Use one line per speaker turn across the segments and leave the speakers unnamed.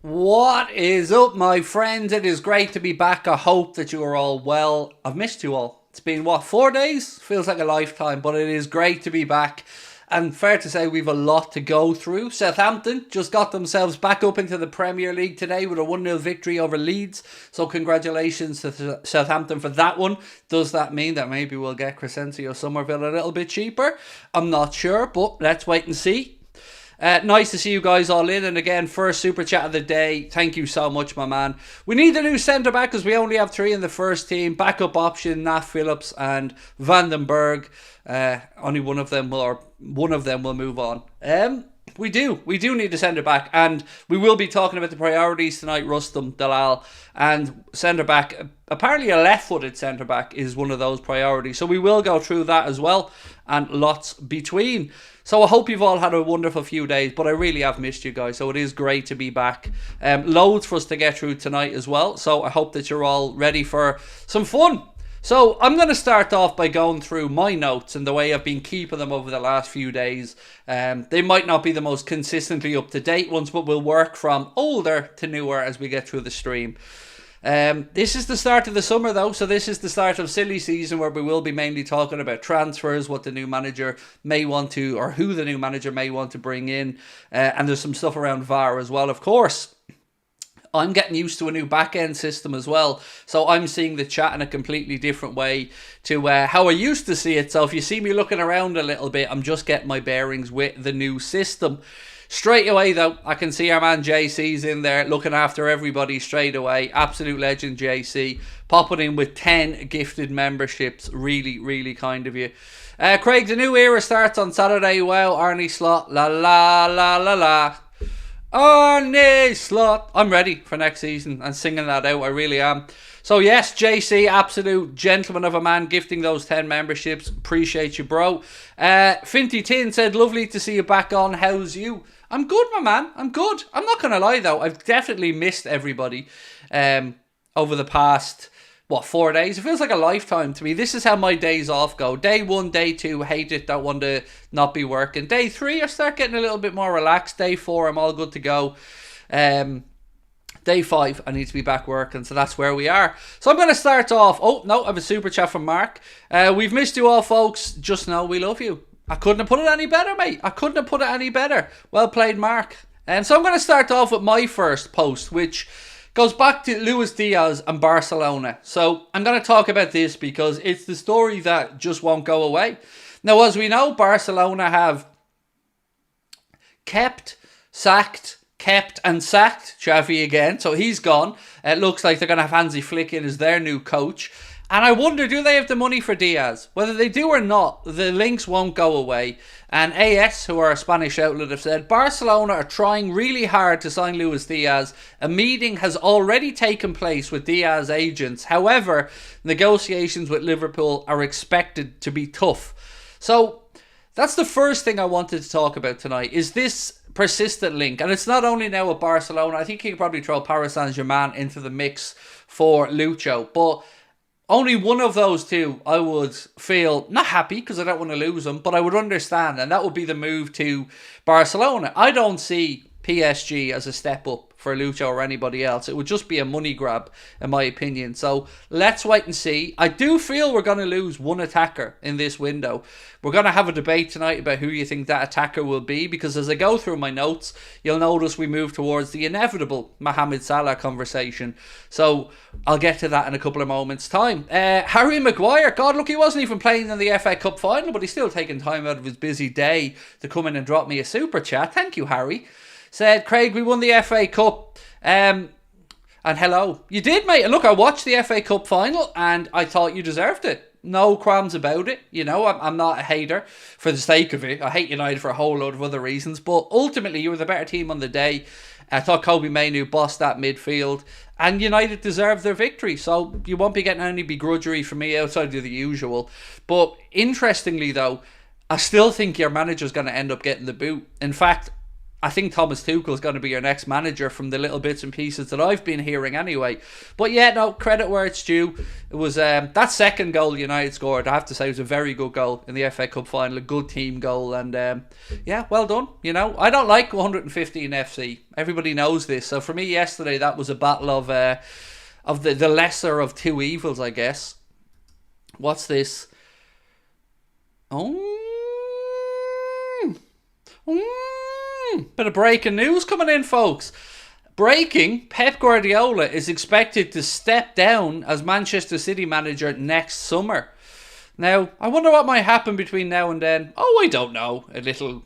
What is up, my friends? It is great to be back. I hope that you are all well. I've missed you all. It's been, 4 days? Feels like a lifetime, but it is great to be back. And fair to say, we've a lot to go through. Southampton just got themselves back up into the Premier League today with a 1-0 victory over Leeds. So congratulations to Southampton for that one. Does that mean that maybe we'll get Crescencio Somerville a little bit cheaper? I'm not sure, but let's wait and see. Nice to see you guys all in. And again, first super chat of the day. Thank you so much, my man. We need a new centre back because we only have 3 in the first team. Backup option: Nat Phillips and Vandenberg. Only one of them will move on. We do need a centre back, and we will be talking about the priorities tonight. Rustam Dalal and centre back. Apparently, a left-footed centre back is one of those priorities. So we will go through that as well, and lots between. So I hope you've all had a wonderful few days, but I really have missed you guys. So it is great to be back. Loads for us to get through tonight as well. So I hope that you're all ready for some fun. So I'm going to start off by going through my notes and the way I've been keeping them over the last few days. They might not be the most consistently up-to-date ones, but we'll work from older to newer as we get through the stream. This is the start of the summer though, so this is the start of silly season where we will be mainly talking about transfers, what the new manager may want to, or who the new manager may want to bring in, and there's some stuff around VAR as well, of course. I'm getting used to a new back-end system as well, so I'm seeing the chat in a completely different way to how I used to see it. So if you see me looking around a little bit, I'm just getting my bearings with the new system. Straight away though, I can see our man JC's in there looking after everybody straight away. Absolute legend JC, popping in with 10 gifted memberships. Really, really kind of you. Craig, the new era starts on Saturday. Wow, Arnie Slot, la la la la la. Arnie Slot. I'm ready for next season and singing that out, I really am. So yes, JC, absolute gentleman of a man, gifting those 10 memberships. Appreciate you, bro. Finty Tin said, lovely to see you back on. How's you? I'm good, my man. I'm good. I'm not going to lie, though. I've definitely missed everybody over the past, 4 days? It feels like a lifetime to me. This is how my days off go. Day 1, day 2, hate it, don't want to not be working. Day 3, I start getting a little bit more relaxed. Day 4, I'm all good to go. Day 5, I need to be back working, so that's where we are. So I'm going to start off. Oh, no, I have a super chat from Mark. We've missed you all, folks. Just know we love you. I couldn't have put it any better, mate. I couldn't have put it any better. Well played, Mark. So I'm going to start off with my first post, which goes back to Luis Diaz and Barcelona. So I'm going to talk about this because it's the story that just won't go away. Now, as we know, Barcelona have kept and sacked Xavi again. So he's gone. It looks like they're going to have Hansi Flick in as their new coach. And I wonder, do they have the money for Diaz? Whether they do or not, the links won't go away. And AS, who are a Spanish outlet, have said Barcelona are trying really hard to sign Luis Diaz. A meeting has already taken place with Diaz agents. However, negotiations with Liverpool are expected to be tough. So that's the first thing I wanted to talk about tonight, is this persistent link. And it's not only now with Barcelona. I think you could probably throw Paris Saint-Germain into the mix for Lucho. But only one of those two I would feel not happy because I don't want to lose them, but I would understand, and that would be the move to Barcelona. I don't see PSG as a step up for Lucho or anybody else. It would just be a money grab, in my opinion. So let's wait and see. I do feel we're going to lose one attacker in this window. We're going to have a debate tonight about who you think that attacker will be, because as I go through my notes, you'll notice we move towards the inevitable Mohamed Salah conversation. So I'll get to that in a couple of moments' time. Harry Maguire, God, look, he wasn't even playing in the FA Cup final, but he's still taking time out of his busy day to come in and drop me a super chat. Thank you, Harry. Said, Craig, we won the FA Cup. And hello. You did, mate. Look, I watched the FA Cup final and I thought you deserved it. No qualms about it. You know, I'm not a hater for the sake of it. I hate United for a whole load of other reasons. But ultimately, you were the better team on the day. I thought Koopmeiners bossed that midfield. And United deserved their victory. So you won't be getting any begrudgery from me outside of the usual. But interestingly, though, I still think your manager's going to end up getting the boot. In fact, I think Thomas Tuchel is going to be your next manager from the little bits and pieces that I've been hearing anyway. But yeah, no, credit where it's due. It was that second goal United scored, I have to say, was a very good goal in the FA Cup final, a good team goal, and yeah, well done. You know, I don't like 115 FC. Everybody knows this. So for me yesterday, that was a battle of the lesser of two evils, I guess. What's this? Bit of breaking news coming in, folks. Breaking, Pep Guardiola is expected to step down as Manchester City manager next summer. Now, I wonder what might happen between now and then. Oh, I don't know.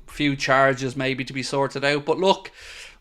Few charges maybe to be sorted out. But look,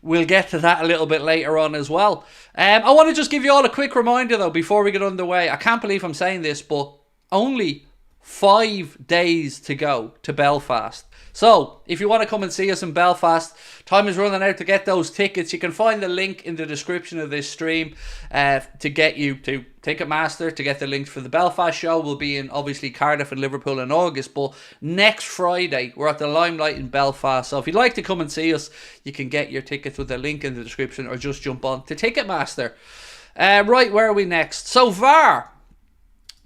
we'll get to that a little bit later on as well. I want to just give you all a quick reminder, though, before we get underway. I can't believe I'm saying this, but only 5 days to go to Belfast. So, if you want to come and see us in Belfast, time is running out to get those tickets. You can find the link in the description of this stream to get you to Ticketmaster, to get the links for the Belfast show. We'll be in, obviously, Cardiff and Liverpool in August, but next Friday, we're at the Limelight in Belfast. So, if you'd like to come and see us, you can get your tickets with the link in the description or just jump on to Ticketmaster. Right, where are we next? So, VAR.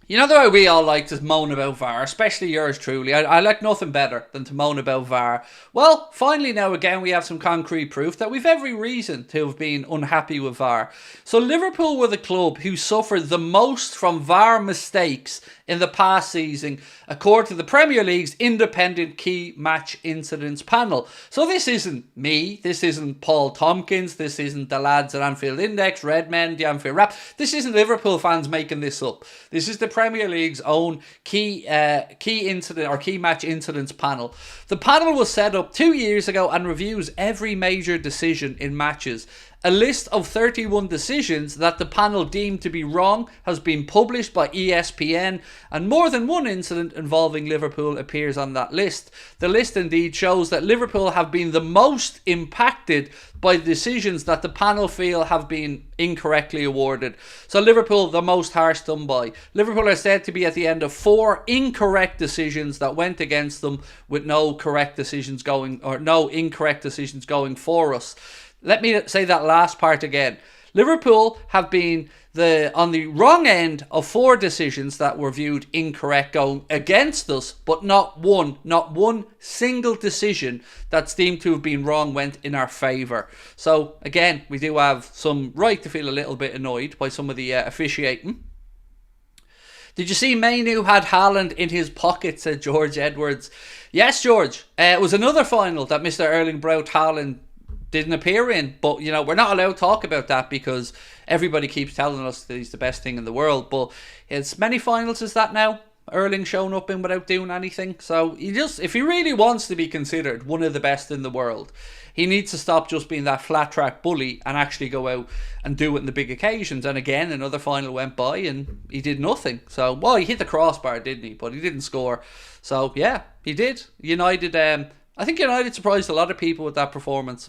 You know the way we all like to moan about VAR, especially yours truly. I like nothing better than to moan about VAR. Well, finally now again we have some concrete proof that we've every reason to have been unhappy with VAR. So Liverpool were the club who suffered the most from VAR mistakes in the past season, according to the Premier League's Independent Key Match Incidents panel. So this isn't me, this isn't Paul Tompkins, this isn't the lads at Anfield Index, Redmen, the Anfield Rap. This isn't Liverpool fans making this up. This is the Premier League's own key incident or key match incidents panel. The panel was set up 2 years ago and reviews every major decision in matches. A list of 31 decisions that the panel deemed to be wrong has been published by ESPN, and more than one incident involving Liverpool appears on that list. The list indeed shows that Liverpool have been the most impacted by decisions that the panel feel have been incorrectly awarded. So Liverpool, the most harsh done by. Liverpool are said to be at the end of 4 incorrect decisions that went against them, with no incorrect decisions going for us. Let me say that last part again. Liverpool have been on the wrong end of 4 decisions that were viewed incorrect going against us, but not one single decision that's deemed to have been wrong went in our favour. So again, we do have some right to feel a little bit annoyed by some of the officiating. Did you see Manu had Haaland in his pocket, said George Edwards. Yes, George. It was another final that Mr. Erling Braut Haaland didn't appear in, but you know, we're not allowed to talk about that because everybody keeps telling us that he's the best thing in the world. But it's many finals as that now, Erling showing up in without doing anything. So if he really wants to be considered one of the best in the world, he needs to stop just being that flat track bully and actually go out and do it in the big occasions. And again, another final went by and he did nothing. So, well, he hit the crossbar, didn't he? But he didn't score. So yeah, he did. United, I think United surprised a lot of people with that performance.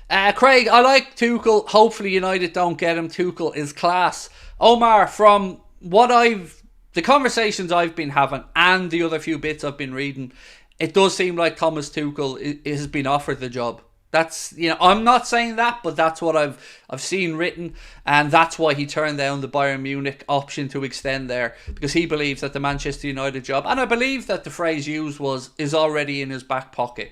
Craig, I like Tuchel. Hopefully United don't get him. Tuchel is class. Omar, from the conversations I've been having and the other few bits I've been reading, it does seem like Thomas Tuchel has been offered the job. That's, I'm not saying that, but that's what I've seen written, and that's why he turned down the Bayern Munich option to extend there, because he believes that the Manchester United job, and I believe that the phrase used is already in his back pocket.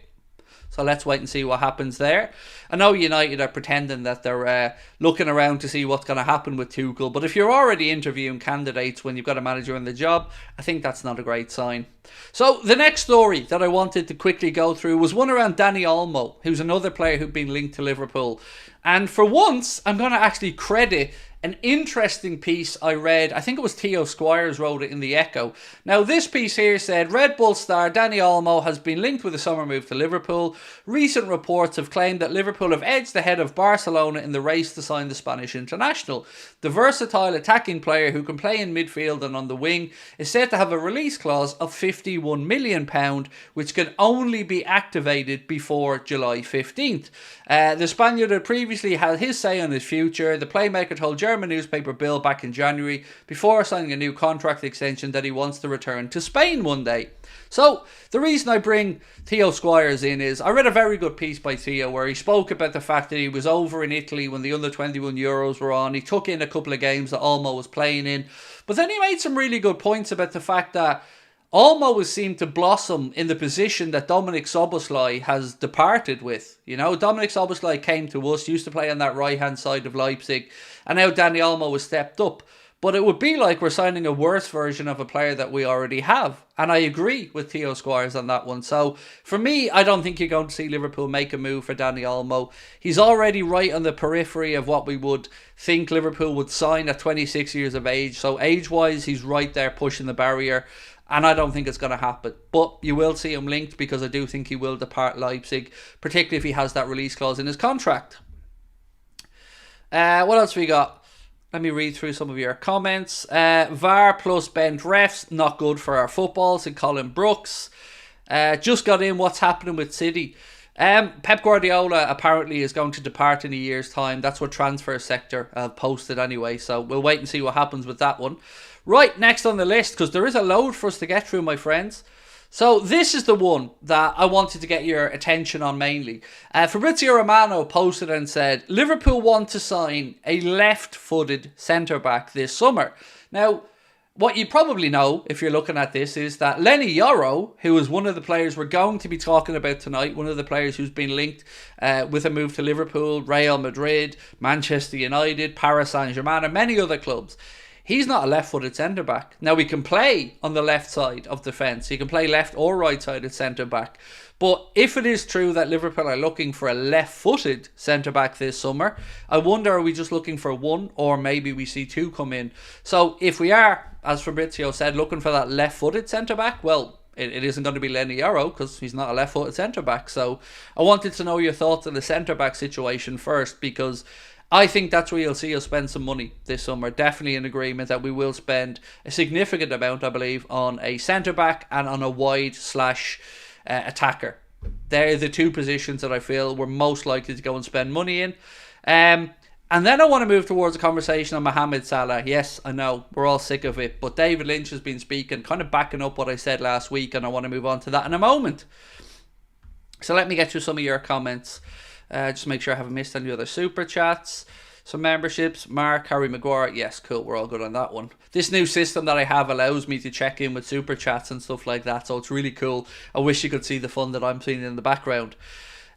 So let's wait and see what happens there. I know United are pretending that they're looking around to see what's going to happen with Tuchel. But if you're already interviewing candidates when you've got a manager in the job, I think that's not a great sign. So the next story that I wanted to quickly go through was one around Dani Olmo, who's another player who'd been linked to Liverpool. And for once, I'm going to actually credit an interesting piece I read. I think it was Theo Squires wrote it in the Echo. Now, this piece here said, Red Bull star Dani Olmo has been linked with a summer move to Liverpool. Recent reports have claimed that Liverpool have edged ahead of Barcelona in the race to sign the Spanish international. The versatile attacking player who can play in midfield and on the wing is said to have a release clause of £51 million, which can only be activated before July 15th. The Spaniard had previously had his say on his future. The playmaker told Jeremy German newspaper Bild back in January, before signing a new contract extension, that he wants to return to Spain one day. So the reason I bring Theo Squires in is I read a very good piece by Theo where he spoke about the fact that he was over in Italy when the under-21 Euros were on. He took in a couple of games that Olmo was playing in. But then he made some really good points about the fact that Olmo has seemed to blossom in the position that Dominik Szoboszlai has departed with. You know, Dominik Szoboszlai came to us, used to play on that right-hand side of Leipzig, and now Dani Olmo has stepped up. But it would be like we're signing a worse version of a player that we already have. And I agree with Theo Squires on that one. So, for me, I don't think you're going to see Liverpool make a move for Dani Olmo. He's already right on the periphery of what we would think Liverpool would sign at 26 years of age. So, age-wise, he's right there pushing the barrier. And I don't think it's going to happen. But you will see him linked because I do think he will depart Leipzig, particularly if he has that release clause in his contract. What else we got? Let me read through some of your comments. VAR plus bent refs, not good for our football, said Colin Brooks. Just got in, what's happening with City? Pep Guardiola apparently is going to depart in a year's time. That's what Transfer Sector posted anyway. So we'll wait and see what happens with that one. Right, next on the list, because there is a load for us to get through, my friends. So this is the one that I wanted to get your attention on mainly. Fabrizio Romano posted and said, Liverpool want to sign a left-footed centre-back this summer. Now, what you probably know, if you're looking at this, is that Leny Yoro, who is one of the players we're going to be talking about tonight, one of the players who's been linked with a move to Liverpool, Real Madrid, Manchester United, Paris Saint-Germain, and many other clubs. He's not a left-footed centre-back. Now, we can play on the left side of the fence. He can play left or right-sided centre-back. But if it is true that Liverpool are looking for a left-footed centre-back this summer, I wonder, are we just looking for one, or maybe we see two come in? So if we are, as Fabrizio said, looking for that left-footed centre-back, well, it isn't going to be Leny Yoro because he's not a left-footed centre-back. So I wanted to know your thoughts on the centre-back situation first, because I think that's where you'll see us spend some money this summer. Definitely in agreement that we will spend a significant amount, I believe, on a centre-back and on a wide/attacker. They're the two positions that I feel we're most likely to go and spend money in. And then I want to move towards a conversation on Mohamed Salah. Yes, I know, we're all sick of it. But David Lynch has been speaking, kind of backing up what I said last week, and I want to move on to that in a moment. So let me get through some of your comments. Just make sure I haven't missed any other super chats. Some memberships. Mark, Harry Maguire. Yes, cool. We're all good on that one. This new system that I have allows me to check in with super chats and stuff like that. So it's really cool. I wish you could see the fun that I'm seeing in the background.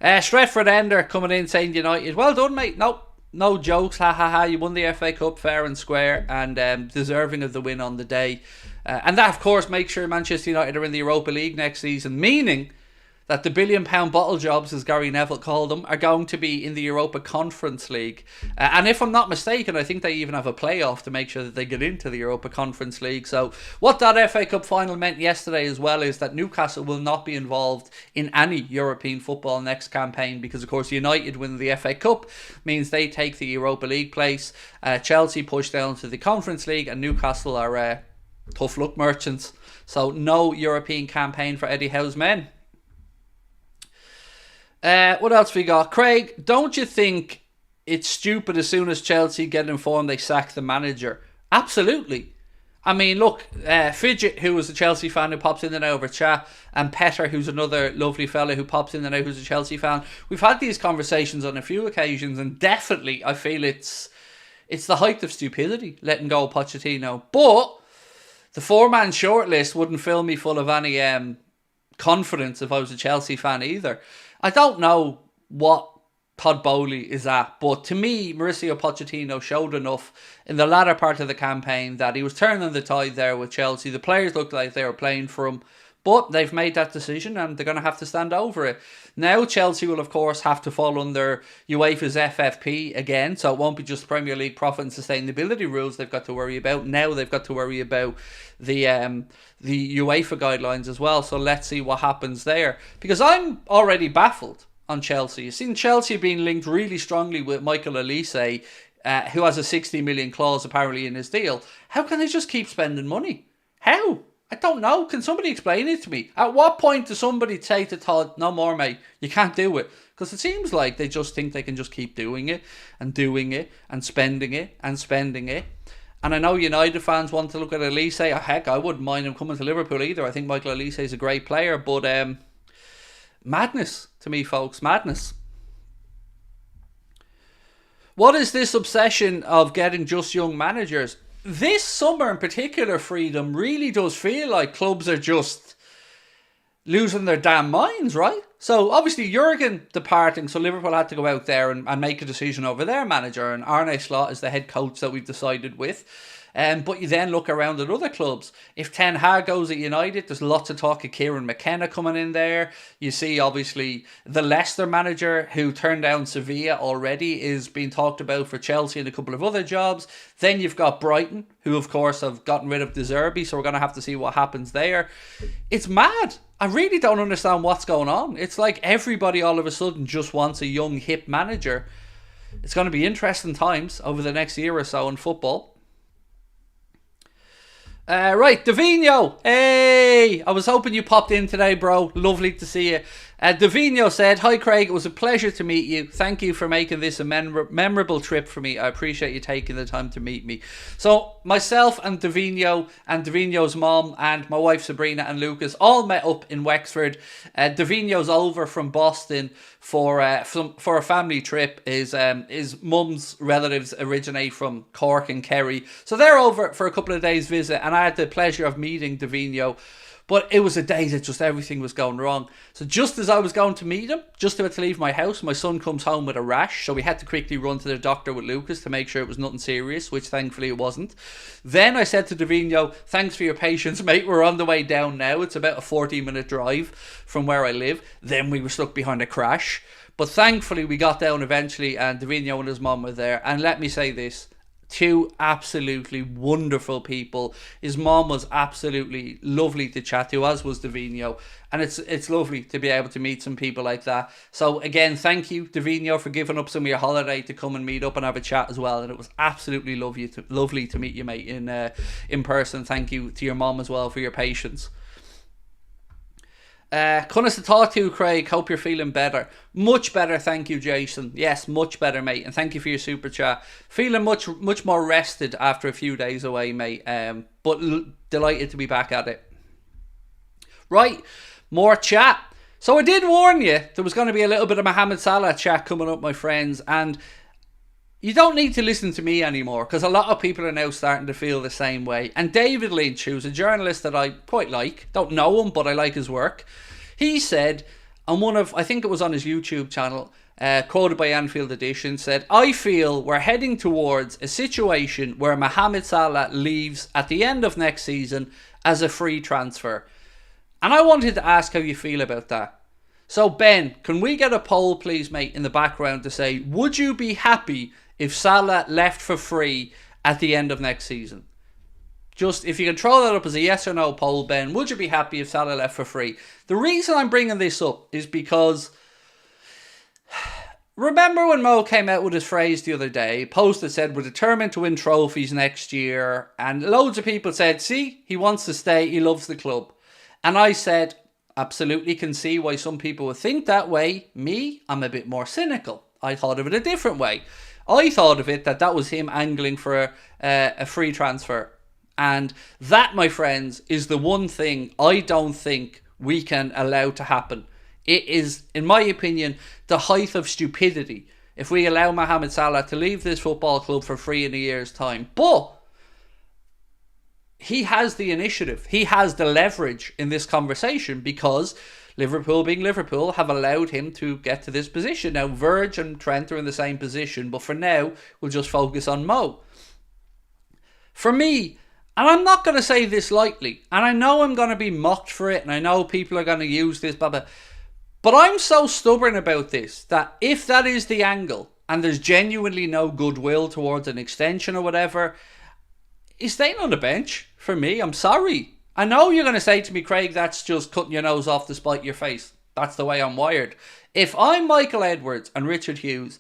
Stretford Ender coming in saying United. Well done, mate. No jokes. Ha ha ha. You won the FA Cup fair and square and deserving of the win on the day. And that, of course, makes sure Manchester United are in the Europa League next season. Meaning that the £1 billion bottle jobs, as Gary Neville called them, are going to be in the Europa Conference League. And if I'm not mistaken, I think they even have a playoff to make sure that they get into the Europa Conference League. So what that FA Cup final meant yesterday as well is that Newcastle will not be involved in any European football next campaign because, of course, United win the FA Cup, means they take the Europa League place. Chelsea push down to the Conference League and Newcastle are tough luck merchants. So no European campaign for Eddie Howe's men. What else we got? Craig, don't you think it's stupid as soon as Chelsea get informed they sack the manager? Absolutely. I mean, look, Fidget, who was a Chelsea fan who pops in and out over chat, and Petter, who's another lovely fella who pops in and out who's a Chelsea fan. We've had these conversations on a few occasions, and definitely I feel it's the height of stupidity, letting go of Pochettino. But the four-man shortlist wouldn't fill me full of any confidence if I was a Chelsea fan either. I don't know what Todd Bowley is at, but to me, Mauricio Pochettino showed enough in the latter part of the campaign that he was turning the tide there with Chelsea. The players looked like they were playing for him, but they've made that decision and they're going to have to stand over it. Now Chelsea will, of course, have to fall under UEFA's FFP again, so it won't be just Premier League profit and sustainability rules they've got to worry about. Now they've got to worry about the UEFA guidelines as well, so let's see what happens there. Because I'm already baffled on Chelsea. You've seen Chelsea being linked really strongly with Michael Elise, who has a 60 million clause apparently in his deal. How can they just keep spending money? How? I don't know. Can somebody explain it to me? At what point does somebody say to Todd, no more, mate, you can't do it? Because it seems like they just think they can just keep doing it and doing it and spending it and spending it. And I know United fans want to look at Elise. Oh, heck, I wouldn't mind him coming to Liverpool either. I think Michael Elise is a great player. But madness to me, folks. Madness. What is this obsession of getting just young managers? This summer in particular, Freedom, really does feel like clubs are just losing their damn minds, right? So obviously Jurgen departing, so Liverpool had to go out there and make a decision over their manager, and Arne Slot is the head coach that we've decided with. But you then look around at other clubs. If Ten Hag goes at United, there's lots of talk of Kieran McKenna coming in there. You see, obviously, the Leicester manager who turned down Sevilla already is being talked about for Chelsea and a couple of other jobs. Then you've got Brighton, who of course have gotten rid of De Zerbi, so we're going to have to see what happens there. It's mad. I really don't understand what's going on. It's like everybody all of a sudden just wants a young, hip manager. It's going to be interesting times over the next year or so in football. Right, Davino. Hey, I was hoping you popped in today, bro. Lovely to see you. Davino said, "Hi Craig, it was a pleasure to meet you. Thank you for making this a memorable trip for me. I appreciate you taking the time to meet me." So myself and Davino's mom and my wife Sabrina and Lucas all met up in Wexford. Davino's over from Boston for a family trip. His mum's relatives originate from Cork and Kerry, so they're over for a couple of days visit, and I had the pleasure of meeting Davino. But it was a day that just everything was going wrong. So just as I was going to meet him, just about to leave my house, my son comes home with a rash. So we had to quickly run to the doctor with Lucas to make sure it was nothing serious, which thankfully it wasn't. Then I said to Davino, "Thanks for your patience, mate. We're on the way down now. It's about a 40-minute drive from where I live." Then we were stuck behind a crash. But thankfully we got down eventually, and Davino and his mum were there. And let me say this. Two absolutely wonderful people. His mom was absolutely lovely to chat to, as was Davino, and it's lovely to be able to meet some people like that. So again, thank you, Davino, for giving up some of your holiday to come and meet up and have a chat as well. And it was absolutely lovely to meet you, mate, in person. Thank you to your mom as well for your patience. Cunnis to talk to you, Craig. Hope you're feeling better. Much better, thank you, Jason. Yes, much better, mate. And thank you for your super chat. Feeling much more rested after a few days away, mate. But delighted to be back at it. Right, more chat. So I did warn you there was going to be a little bit of Mohamed Salah chat coming up, my friends. And you don't need to listen to me anymore, because a lot of people are now starting to feel the same way. And David Lynch, who's a journalist that I quite like, don't know him, but I like his work, he said on I think it was on his YouTube channel, quoted by Anfield Edition, said, "I feel we're heading towards a situation where Mohamed Salah leaves at the end of next season as a free transfer." And I wanted to ask how you feel about that. So Ben, can we get a poll please, mate, in the background to say, would you be happy if Salah left for free at the end of next season? Just, if you can throw that up as a yes or no poll, Ben, would you be happy if Salah left for free? The reason I'm bringing this up is because, remember when Mo came out with his phrase the other day, post that said, "We're determined to win trophies next year," and loads of people said, "See, he wants to stay, he loves the club." And I said, absolutely can see why some people would think that way. Me, I'm a bit more cynical. I thought of it a different way. I thought of it that was him angling for a free transfer. And that, my friends, is the one thing I don't think we can allow to happen. It is, in my opinion, the height of stupidity if we allow Mohamed Salah to leave this football club for free in a year's time. But he has the initiative. He has the leverage in this conversation because Liverpool, being Liverpool, have allowed him to get to this position. Now, Virg and Trent are in the same position, but for now, we'll just focus on Mo. For me, and I'm not going to say this lightly, and I know I'm going to be mocked for it, and I know people are going to use this, but I'm so stubborn about this that if that is the angle, and there's genuinely no goodwill towards an extension or whatever, he's staying on the bench for me. I'm sorry. I know you're going to say to me, Craig, that's just cutting your nose off to spite your face. That's the way I'm wired. If I'm Michael Edwards and Richard Hughes,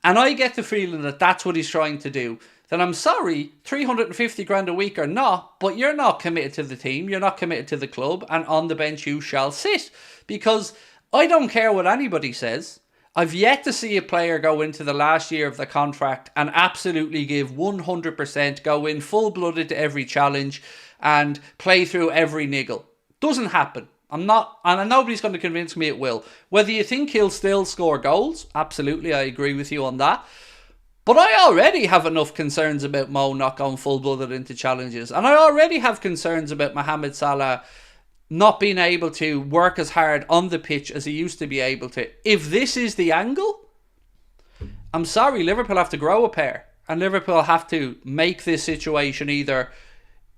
and I get the feeling that that's what he's trying to do, then I'm sorry, 350 grand a week or not, but you're not committed to the team, you're not committed to the club, and on the bench you shall sit. Because I don't care what anybody says. I've yet to see a player go into the last year of the contract and absolutely give 100%, go in full-blooded to every challenge and play through every niggle. Doesn't happen. And nobody's going to convince me it will. Whether you think he'll still score goals, absolutely, I agree with you on that. But I already have enough concerns about Mo not going full-blooded into challenges. And I already have concerns about Mohamed Salah not being able to work as hard on the pitch as he used to be able to. If this is the angle, I'm sorry, Liverpool have to grow a pair. And Liverpool have to make this situation either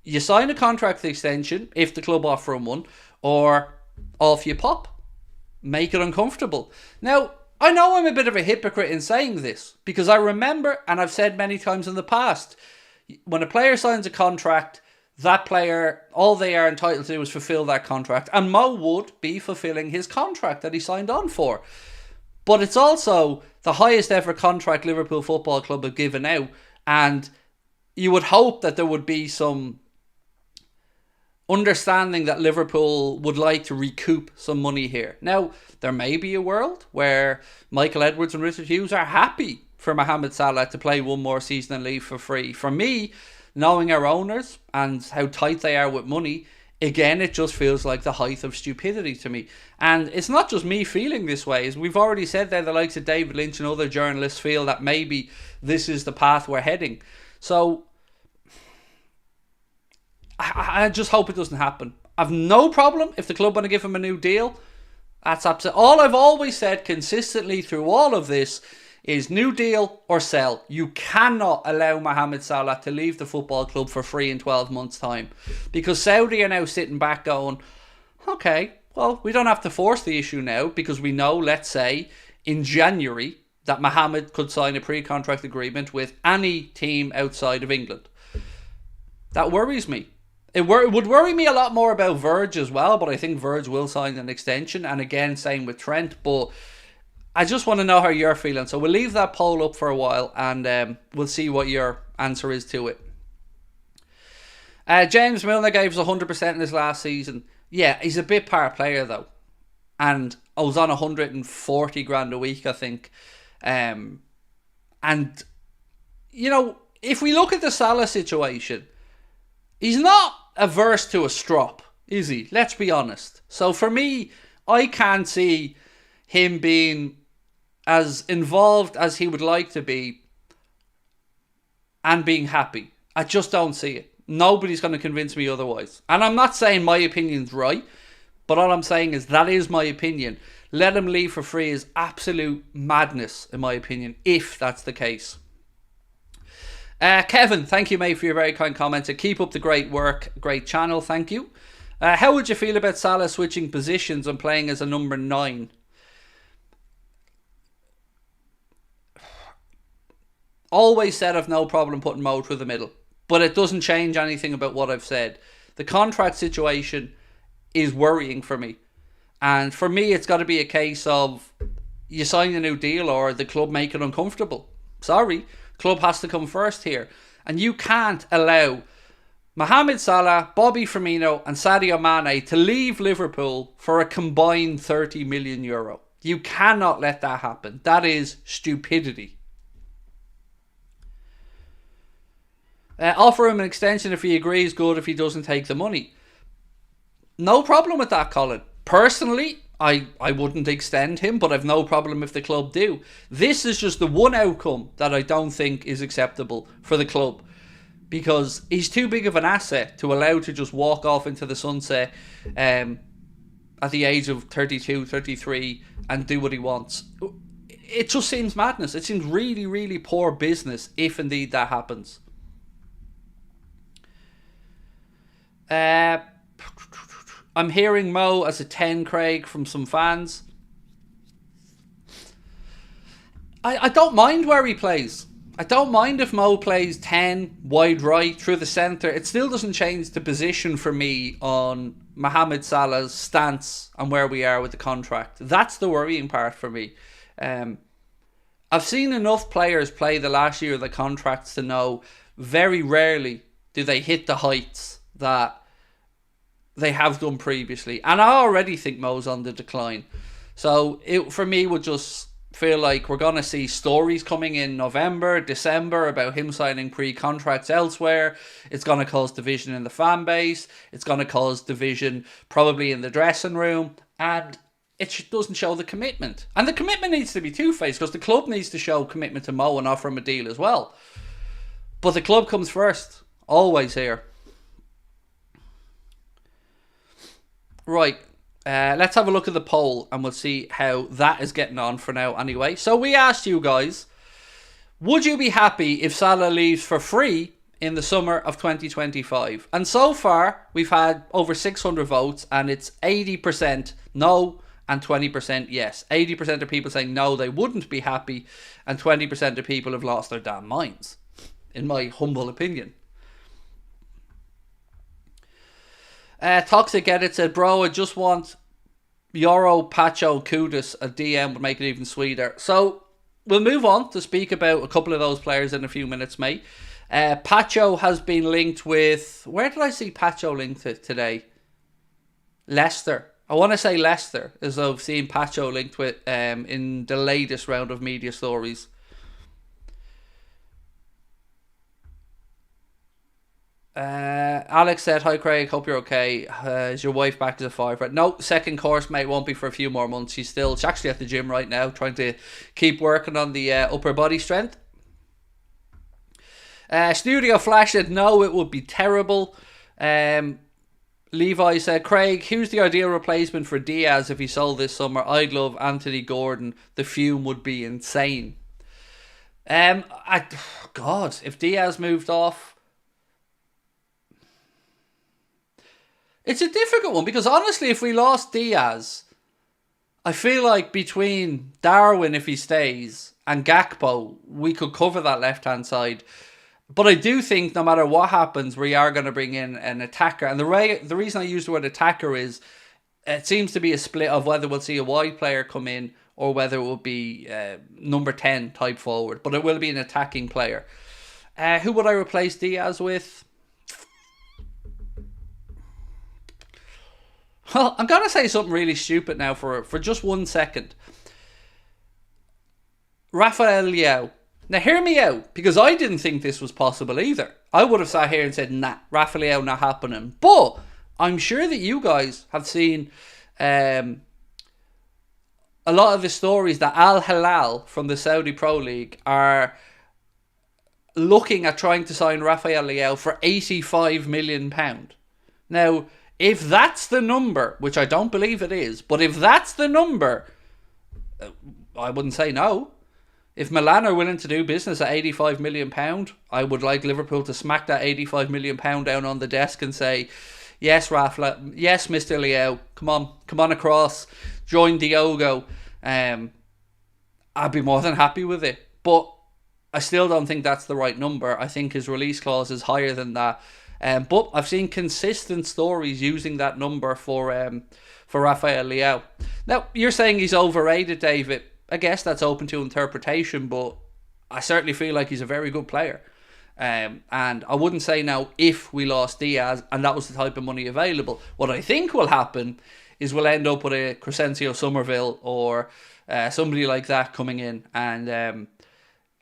you sign a contract extension, if the club offer him one, or off you pop. Make it uncomfortable. Now, I know I'm a bit of a hypocrite in saying this, because I remember, and I've said many times in the past, when a player signs a contract, that player, all they are entitled to do is fulfill that contract. And Mo would be fulfilling his contract that he signed on for. But it's also the highest ever contract Liverpool Football Club have given out. And you would hope that there would be some understanding that Liverpool would like to recoup some money here. Now, there may be a world where Michael Edwards and Richard Hughes are happy for Mohamed Salah to play one more season and leave for free. For me, knowing our owners and how tight they are with money, again, it just feels like the height of stupidity to me. And it's not just me feeling this way. As we've already said there, the likes of David Lynch and other journalists feel that maybe this is the path we're heading. So I just hope it doesn't happen. I've no problem if the club want to give him a new deal. That's absolutely all I've always said consistently through all of this is new deal or sell. You cannot allow Mohamed Salah to leave the football club for free in 12 months' time. Because Saudi are now sitting back going, okay, well, we don't have to force the issue now because we know, let's say, in January, that Mohamed could sign a pre-contract agreement with any team outside of England. That worries me. It would worry me a lot more about Verge as well, but I think Verge will sign an extension. And again, same with Trent, but I just want to know how you're feeling. So we'll leave that poll up for a while and we'll see what your answer is to it. James Milner gave us 100% in his last season. Yeah, he's a bit part player though. And I was on 140 grand a week, I think. And, you know, if we look at the Salah situation, he's not averse to a strop, is he? Let's be honest. So for me, I can't see him being as involved as he would like to be and being happy. I just don't see it. Nobody's going to convince me otherwise. And I'm not saying my opinion's right, but all I'm saying is that is my opinion. Let him leave for free is absolute madness, in my opinion, if that's the case. Kevin, thank you, mate, for your very kind comments. Keep up the great work. Great channel, thank you. How would you feel about Salah switching positions and playing as a number 9? Always said I've no problem putting Mo through the middle. But it doesn't change anything about what I've said. The contract situation is worrying for me. And for me, it's got to be a case of you sign a new deal or the club make it uncomfortable. Sorry. Club has to come first here. And you can't allow Mohamed Salah, Bobby Firmino and Sadio Mane to leave Liverpool for a combined 30 million euro. You cannot let that happen. That is stupidity. Offer him an extension if he agrees, good. If he doesn't, take the money. No problem with that, Colin. Personally, I wouldn't extend him, but I've no problem if the club do. This is just the one outcome that I don't think is acceptable for the club. Because he's too big of an asset to allow to just walk off into the sunset at the age of 32, 33 and do what he wants. It just seems madness. It seems really, really poor business if indeed that happens. I'm hearing Mo as a 10, Craig, from some fans. I don't mind where he plays. I don't mind if Mo plays 10, wide right, through the centre. It still doesn't change the position for me on Mohamed Salah's stance and where we are with the contract. That's the worrying part for me. I've seen enough players play the last year of the contracts to know very rarely do they hit the heights that they have done previously. And I already think Mo's on the decline. So it, for me, would just feel like we're going to see stories coming in November, December about him signing pre-contracts elsewhere. It's going to cause division in the fan base. It's going to cause division probably in the dressing room. And it doesn't show the commitment. And the commitment needs to be two-faced, because the club needs to show commitment to Mo and offer him a deal as well. But the club comes first. Always here. Right. Let's have a look at the poll and we'll see how that is getting on for now anyway. So we asked you guys, would you be happy if Salah leaves for free in the summer of 2025? And so far, we've had over 600 votes and it's 80% no and 20% yes. 80% of people saying no, they wouldn't be happy, and 20% of people have lost their damn minds, in my humble opinion. Toxic Edit said, bro, I just want Yoro, Pacho, Kudus. A DM would make it even sweeter. So we'll move on to speak about a couple of those players in a few minutes, mate. Pacho has been linked with... Where did I see Pacho linked to today? Leicester. I want to say Leicester, as I've seen Pacho linked with in the latest round of media stories. Alex said, hi Craig, hope you're okay. Is your wife back as a firefighter? No, second course, mate, won't be for a few more months. She's actually at the gym right now, trying to keep working on the upper body strength. Studio Flash said, no, it would be terrible. Levi said, Craig, who's the ideal replacement for Diaz if he sold this summer? I'd love Anthony Gordon. The fume would be insane. God, if Diaz moved off... It's a difficult one, because honestly, if we lost Diaz, I feel like between Darwin, if he stays, and Gakpo, we could cover that left-hand side. But I do think no matter what happens, we are going to bring in an attacker. And the reason I use the word attacker is it seems to be a split of whether we'll see a wide player come in or whether it will be number 10 type forward. But it will be an attacking player. Who would I replace Diaz with? Well, I'm going to say something really stupid now for just 1 second. Rafael Leao. Now, hear me out, because I didn't think this was possible either. I would have sat here and said, nah, Rafael Leao not happening. But I'm sure that you guys have seen a lot of the stories that Al Hilal from the Saudi Pro League are looking at trying to sign Rafael Leao for £85 million. Now, if that's the number, which I don't believe it is, but if that's the number, I wouldn't say no. If Milan are willing to do business at £85 million, I would like Liverpool to smack that £85 million down on the desk and say, yes, Rafa, yes, Mr. Leao, come on across, join Diogo. I'd be more than happy with it. But I still don't think that's the right number. I think his release clause is higher than that. But I've seen consistent stories using that number for Rafael Leao. Now, you're saying he's overrated, David. I guess that's open to interpretation, but I certainly feel like he's a very good player. And I wouldn't say now if we lost Diaz and that was the type of money available. What I think will happen is we'll end up with a Crescencio Somerville or somebody like that coming in. And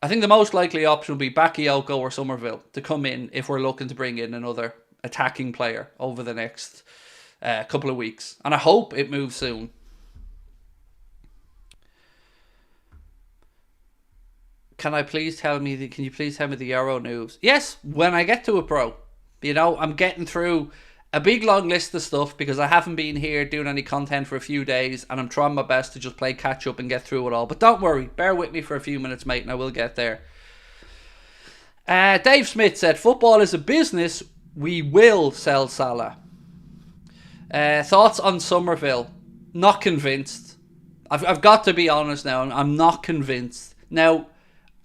I think the most likely option will be Bakayoko or Somerville to come in if we're looking to bring in another attacking player over the next couple of weeks. And I hope it moves soon. Can you please tell me the Yoro news? Yes, when I get to it, bro. You know, I'm getting through a big long list of stuff because I haven't been here doing any content for a few days and I'm trying my best to just play catch up and get through it all. But don't worry, bear with me for a few minutes, mate, and I will get there. Dave Smith said, football is a business. We will sell Salah. Thoughts on Somerville? Not convinced. I've got to be honest now. I'm not convinced. Now,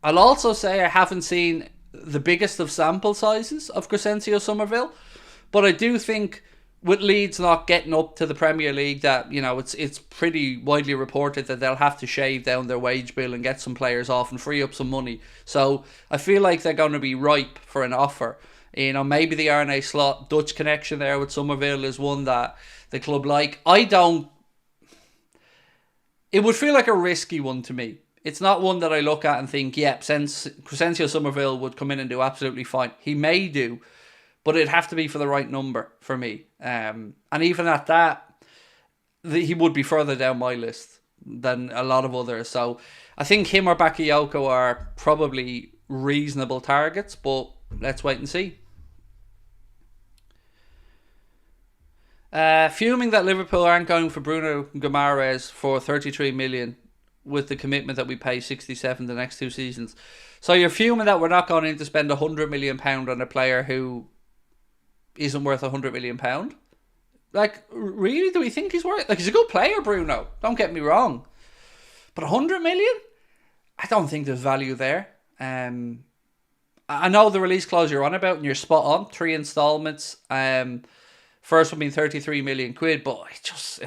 I'll also say I haven't seen the biggest of sample sizes of Crescencio Somerville, but I do think with Leeds not getting up to the Premier League that, you know, it's pretty widely reported that they'll have to shave down their wage bill and get some players off and free up some money. So I feel like they're going to be ripe for an offer. You know, maybe the Arne Slot Dutch connection there with Somerville is one that the club like. It would feel like a risky one to me. It's not one that I look at and think, yep, Crescencio Somerville would come in and do absolutely fine. He may do, but it'd have to be for the right number for me. And even at that, he would be further down my list than a lot of others. So I think him or Bakayoko are probably reasonable targets, but let's wait and see. Fuming that Liverpool aren't going for Bruno Guimaraes for 33 million with the commitment that we pay 67 the next 2 seasons. So you're fuming that we're not going in to spend £100 million on a player who isn't worth £100 million? Like, really? Do we think he's worth... Like, he's a good player, Bruno. Don't get me wrong. But 100 million? I don't think there's value there. I know the release clause you're on about, and you're spot on. 3 installments. First one being 33 million quid, but I just...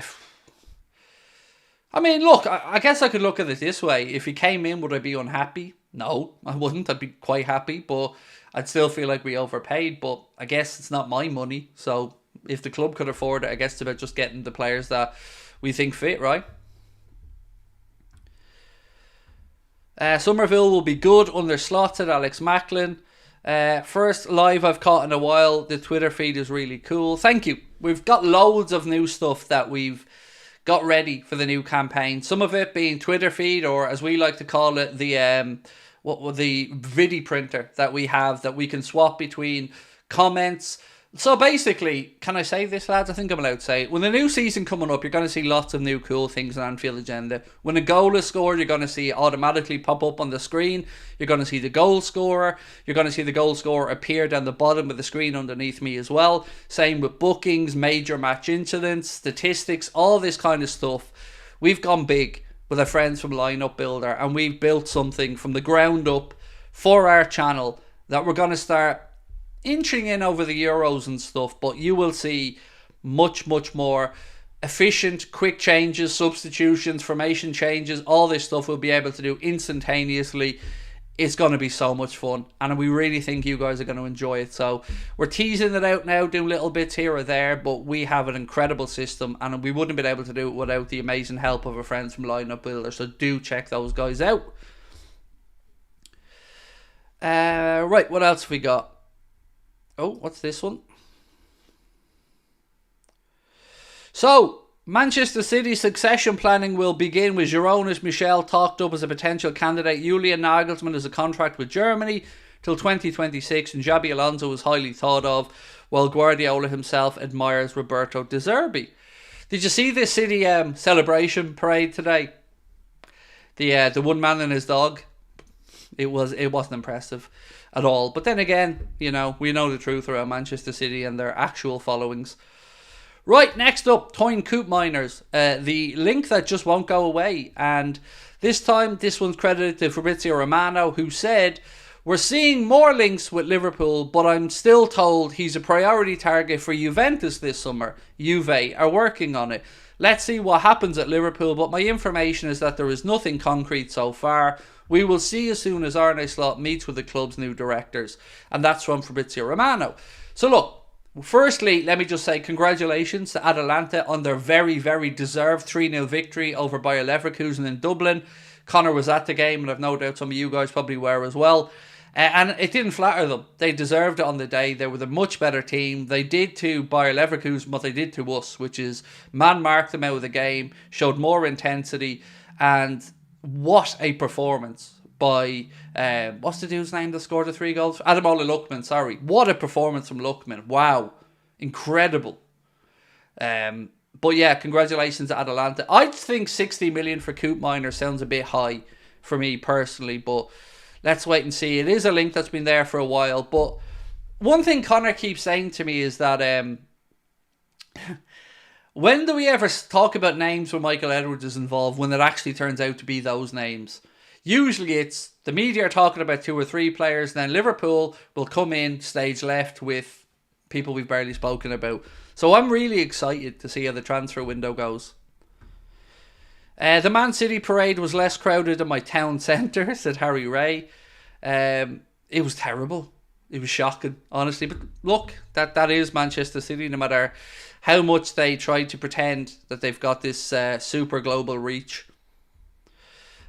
I mean, look, I guess I could look at it this way. If he came in, would I be unhappy? No, I wouldn't. I'd be quite happy, but I'd still feel like we overpaid. But I guess it's not my money, so if the club could afford it, I guess it's about just getting the players that we think fit, right? Somerville will be good under slots at Alex Macklin. First live I've caught in a while. The Twitter feed is really cool. Thank you. We've got loads of new stuff that we've got ready for the new campaign. Some of it being Twitter feed, or as we like to call it, the Vidi printer that we have that we can swap between comments. So basically, can I say this, lads? I think I'm allowed to say it. When the new season coming up, you're going to see lots of new cool things on Anfield Agenda. When a goal is scored, you're going to see it automatically pop up on the screen. You're going to see the goal scorer. You're going to see the goal scorer appear down the bottom of the screen underneath me as well. Same with bookings, major match incidents, statistics, all this kind of stuff. We've gone big with our friends from Lineup Builder, and we've built something from the ground up for our channel that we're going to start inching in over the Euros and stuff, but you will see much more efficient, quick changes, substitutions, formation changes, all this stuff we'll be able to do instantaneously. It's going to be so much fun, and we really think you guys are going to enjoy it. So we're teasing it out now, doing little bits here or there, but we have an incredible system, and we wouldn't have been able to do it without the amazing help of our friends from Lineup Builder, so do check those guys out. Right, what else have we got? Oh, what's this one? So, Manchester City succession planning will begin with Girona's Michel talked up as a potential candidate. Julian Nagelsmann has a contract with Germany till 2026, and Xabi Alonso is highly thought of, while Guardiola himself admires Roberto De Zerbi. Did you see this City celebration parade today? The one man and his dog. It wasn't impressive at all. But then again, you know, we know the truth around Manchester City and their actual followings. Right, next up, Teun Koopmeiners. The link that just won't go away. And this time, this one's credited to Fabrizio Romano, who said, "We're seeing more links with Liverpool, but I'm still told he's a priority target for Juventus this summer. Juve are working on it. Let's see what happens at Liverpool, but my information is that there is nothing concrete so far. We will see as soon as Arne Slot meets with the club's new directors." And that's from Fabrizio Romano. So look, firstly, let me just say congratulations to Atalanta on their very, very deserved 3-0 victory over Bayer Leverkusen in Dublin. Connor was at the game, and I've no doubt some of you guys probably were as well. And it didn't flatter them. They deserved it on the day. They were the much better team. They did to Bayer Leverkusen what they did to us, which is man-marked them out of the game, showed more intensity, and what a performance by, what's the dude's name that scored the 3 goals? Ademola Lookman, sorry. What a performance from Lookman. Wow. Incredible. But yeah, congratulations to Atalanta. I think 60 million for Koopmeiners sounds a bit high for me personally, but let's wait and see. It is a link that's been there for a while, but one thing Connor keeps saying to me is that when do we ever talk about names when Michael Edwards is involved when it actually turns out to be those names? Usually it's the media are talking about 2 or 3 players, and then Liverpool will come in stage left with people we've barely spoken about. So I'm really excited to see how the transfer window goes. The Man City parade was less crowded than my town centre, said Harry Ray. It was terrible. It was shocking, honestly. But look, that is Manchester City, no matter how much they try to pretend that they've got this super global reach.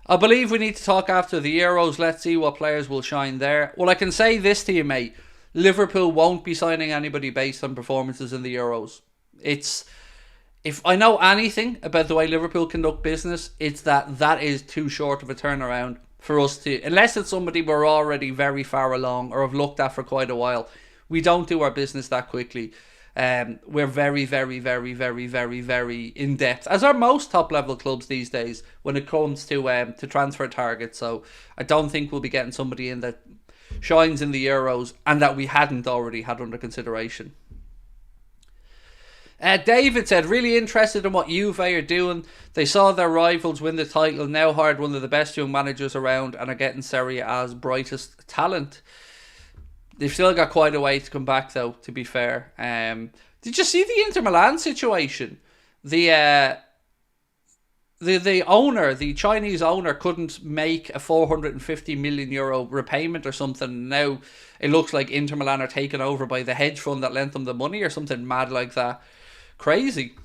I believe we need to talk after the Euros. Let's see what players will shine there. Well, I can say this to you, mate. Liverpool won't be signing anybody based on performances in the Euros. If I know anything about the way Liverpool conduct business, it's that is too short of a turnaround for us to, unless it's somebody we're already very far along or have looked at for quite a while. We don't do our business that quickly. We're very, very, very, very, very, very in depth, as are most top level clubs these days when it comes to transfer targets. So I don't think we'll be getting somebody in that shines in the Euros and that we hadn't already had under consideration. David said, really interested in what Juve are doing. They saw their rivals win the title, now hired one of the best young managers around and are getting Serie A's brightest talent. They've still got quite a way to come back, though, to be fair. Did you see the Inter Milan situation? The owner, the Chinese owner, couldn't make a 450 million euro repayment or something. Now it looks like Inter Milan are taken over by the hedge fund that lent them the money or something mad like that. Crazy.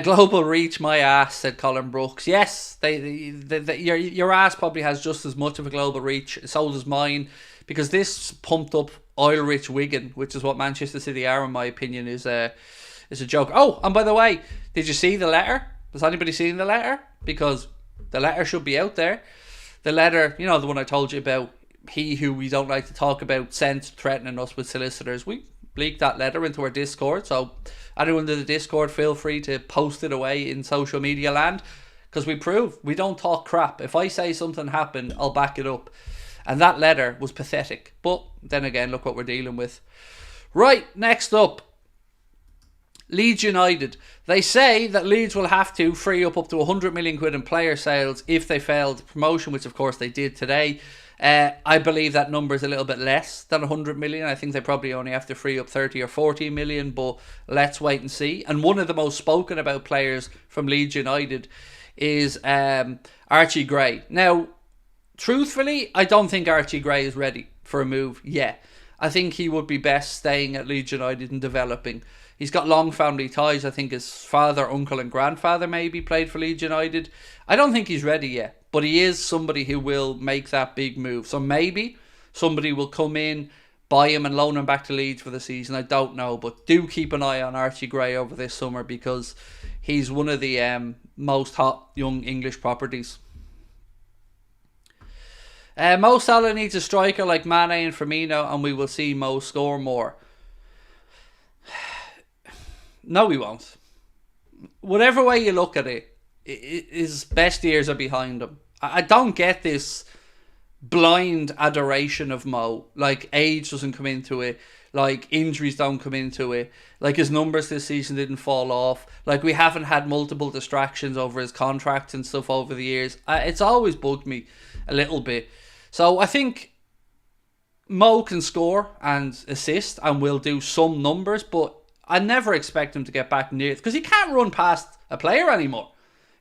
Global reach, my ass, said Colin Brooks. Yes, your ass probably has just as much of a global reach. So does mine, because this pumped up oil-rich Wigan, which is what Manchester City are, in my opinion, is a joke. Oh, and by the way, did you see the letter? Has anybody seen the letter? Because the letter should be out there. The letter, you know, the one I told you about, he who we don't like to talk about, sent threatening us with solicitors. We leaked that letter into our Discord, so anyone in the Discord, feel free to post it away in social media land, because we prove we don't talk crap. If I say something happened, I'll back it up. And that letter was pathetic. But then again, look what we're dealing with. Right, next up, Leeds United. They say that Leeds will have to free up to 100 million quid in player sales if they failed promotion, which of course they did today. I believe that number is a little bit less than 100 million. I think they probably only have to free up 30 or 40 million, but let's wait and see. And one of the most spoken about players from Leeds United is Archie Gray. Now, truthfully, I don't think Archie Gray is ready for a move yet. I think he would be best staying at Leeds United and developing. He's got long family ties. I think his father, uncle and grandfather maybe played for Leeds United. I don't think he's ready yet, but he is somebody who will make that big move. So maybe somebody will come in, buy him and loan him back to Leeds for the season. I don't know, but do keep an eye on Archie Gray over this summer, because he's one of the most hot young English properties. Mo Salah needs a striker like Mane and Firmino, and we will see Mo score more. No, he won't. Whatever way you look at it, his best years are behind him. I don't get this blind adoration of Mo. Like, age doesn't come into it. Like, injuries don't come into it. Like, his numbers this season didn't fall off. Like, we haven't had multiple distractions over his contract and stuff over the years. It's always bugged me a little bit. So I think Mo can score and assist and will do some numbers, but I never expect him to get back near it, because he can't run past a player anymore.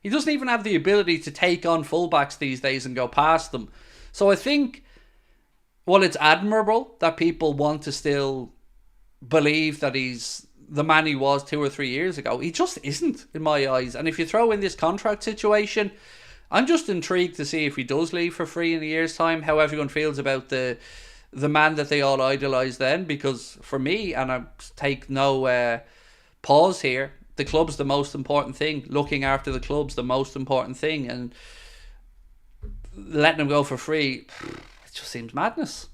He doesn't even have the ability to take on fullbacks these days and go past them. So I think, while it's admirable that people want to still believe that he's the man he was 2 or 3 years ago, he just isn't in my eyes. And if you throw in this contract situation, I'm just intrigued to see if he does leave for free in a year's time, how everyone feels about the man that they all idolise then. Because for me, and I take no pause here, the club's the most important thing. Looking after the club's the most important thing, and letting him go for free, it just seems madness.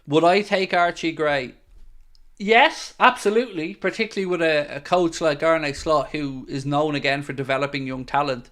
Would I take Archie Gray? Yes, absolutely. Particularly with a coach like Arne Slot, who is known again for developing young talent.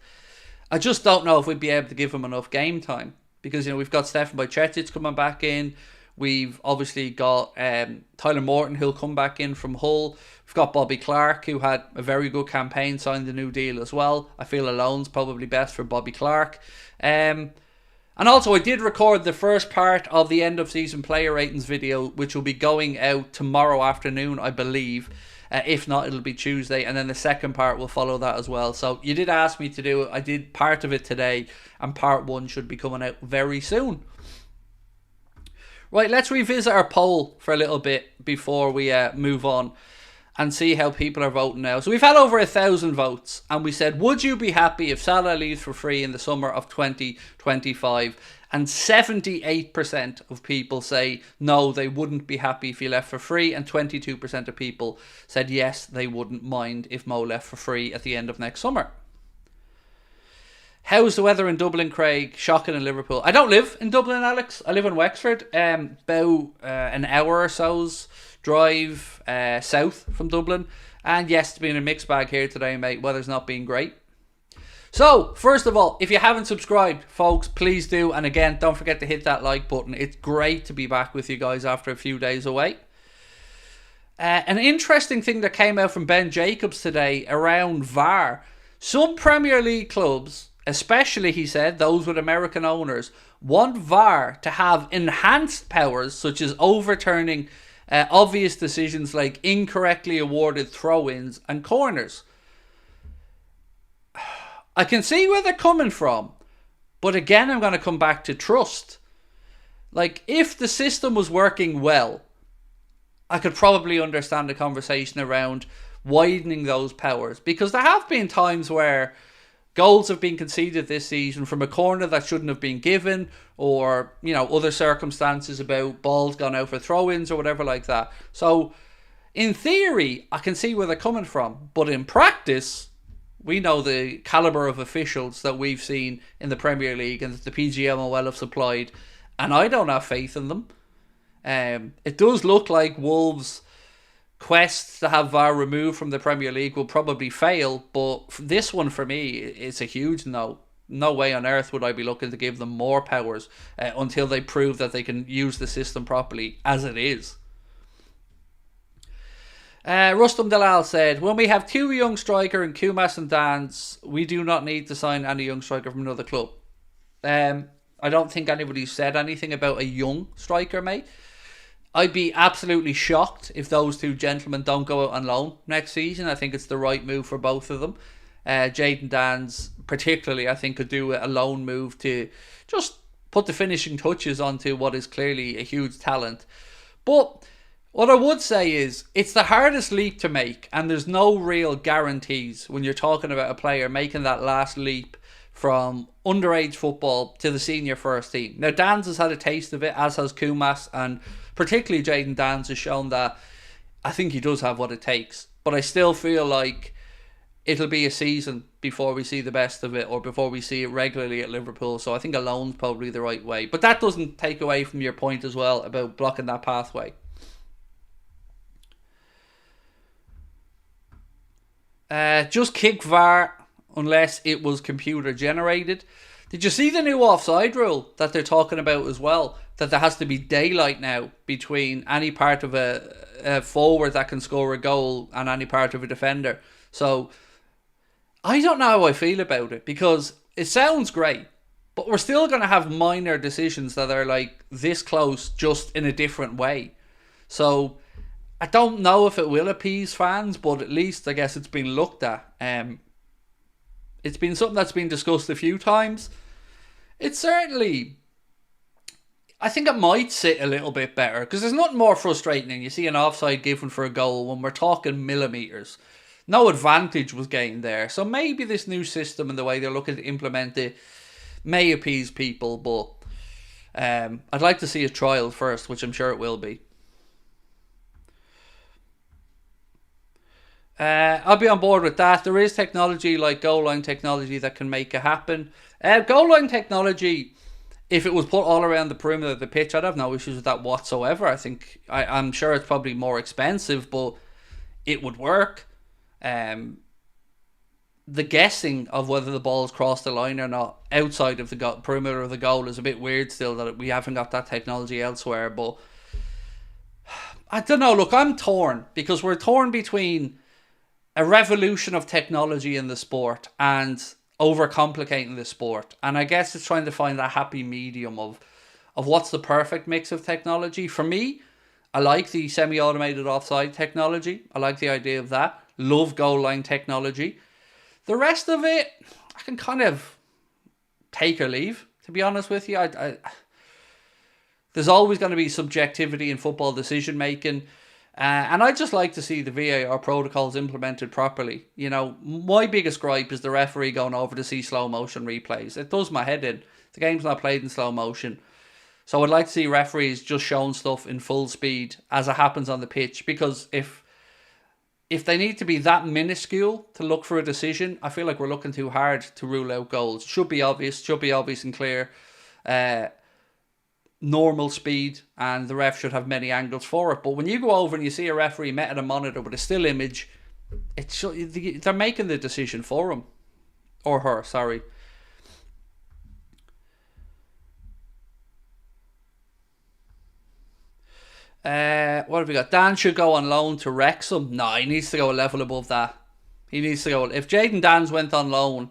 I just don't know if we'd be able to give him enough game time, because, you know, we've got Stefan Bajcetic coming back in. We've obviously got Tyler Morton, who'll come back in from Hull. We've got Bobby Clark, who had a very good campaign, signed a new deal as well. I feel a loan's probably best for Bobby Clark. And also, I did record the first part of the end of season player ratings video, which will be going out tomorrow afternoon, I believe. If not, it'll be Tuesday, and then the second part will follow that as well. So you did ask me to do it. I did part of it today, and part 1 should be coming out very soon. Right, let's revisit our poll for a little bit before we move on. and see how people are voting now. So we've had over 1,000 votes, and we said, would you be happy if Salah leaves for free in the summer of 2025? And 78% of people say no, they wouldn't be happy if he left for free, and 22% of people said yes, they wouldn't mind if Mo left for free at the end of next summer. How's the weather in Dublin, Craig? Shocking in Liverpool. I don't live in Dublin, Alex. I live in Wexford. About an hour or so's drive south from Dublin. And yes, it's been a mixed bag here today, mate. Weather's not been great. So, first of all, if you haven't subscribed, folks, please do. And again, don't forget to hit that like button. It's great to be back with you guys after a few days away. An interesting thing that came out from Ben Jacobs today around VAR. Some Premier League clubs, especially, he said, those with American owners, want VAR to have enhanced powers, such as overturning obvious decisions like incorrectly awarded throw-ins and corners. I can see where they're coming from, but again, I'm going to come back to trust. Like, if the system was working well, I could probably understand the conversation around widening those powers, because there have been times where goals have been conceded this season from a corner that shouldn't have been given, or, you know, other circumstances about balls gone out for throw-ins or whatever like that. So, in theory, I can see where they're coming from, but in practice, we know the calibre of officials that we've seen in the Premier League and that the PGMOL have supplied, and I don't have faith in them. It does look like Wolves' quest to have VAR removed from the Premier League will probably fail, but this one for me, it's a huge no. No way on earth would I be looking to give them more powers until they prove that they can use the system properly as it is. Rustam Dalal said, when we have two young striker in Kumas and Dans, we do not need to sign any young striker from another club. I don't think anybody said anything about a young striker, mate. I'd be absolutely shocked if those two gentlemen don't go out on loan next season. I think it's the right move for both of them. Jayden Dans, particularly, I think could do a loan move to just put the finishing touches onto what is clearly a huge talent. But what I would say is, it's the hardest leap to make, and there's no real guarantees when you're talking about a player making that last leap from underage football to the senior first team. Now, Dans has had a taste of it, as has Kumas, and particularly Jayden Dans has shown that I think he does have what it takes. But I still feel like it'll be a season before we see the best of it, or before we see it regularly at Liverpool. So I think a loan's probably the right way. But that doesn't take away from your point as well about blocking that pathway. Just kick VAR unless it was computer generated. Did you see the new offside rule that they're talking about as well? That there has to be daylight now between any part of a forward that can score a goal and any part of a defender. So I don't know how I feel about it, because it sounds great, but we're still going to have minor decisions that are like this close, just in a different way. So I don't know if it will appease fans, but at least I guess it's been looked at. It's been something that's been discussed a few times. It's certainly, I think it might sit a little bit better, because there's nothing more frustrating than you see an offside given for a goal when we're talking millimetres. No advantage was gained there. So maybe this new system and the way they're looking to implement it may appease people, but I'd like to see a trial first, which I'm sure it will be. I'll be on board with that. There is technology like goal line technology that can make it happen. Goal line technology, if it was put all around the perimeter of the pitch, I'd have no issues with that whatsoever. I'm sure it's probably more expensive, but it would work. The guessing of whether the ball's crossed the line or not outside of the perimeter of the goal is a bit weird still, that we haven't got that technology elsewhere. But I don't know. Look, I'm torn, because we're torn between a revolution of technology in the sport and overcomplicating the sport. And I guess it's trying to find that happy medium of what's the perfect mix of technology. For me, I like the semi-automated offside technology. I like the idea of that. Love goal line technology. The rest of it, I can kind of take or leave, to be honest with you. There's always going to be subjectivity in football decision making. And I'd just like to see the VAR protocols implemented properly. My biggest gripe is the referee going over to see slow motion replays. It does my head in. The game's not played in slow motion. So I'd like to see referees just showing stuff in full speed as it happens on the pitch. Because if they need to be that minuscule to look for a decision, I feel like we're looking too hard to rule out goals. Should be obvious and clear. Normal speed, and the ref should have many angles for it. But when you go over and you see a referee met at a monitor with a still image, they're making the decision for him. Or her, sorry. What have we got? Dan should go on loan to Wrexham. No, he needs to go a level above that. He needs to go. If Jayden Danns went on loan,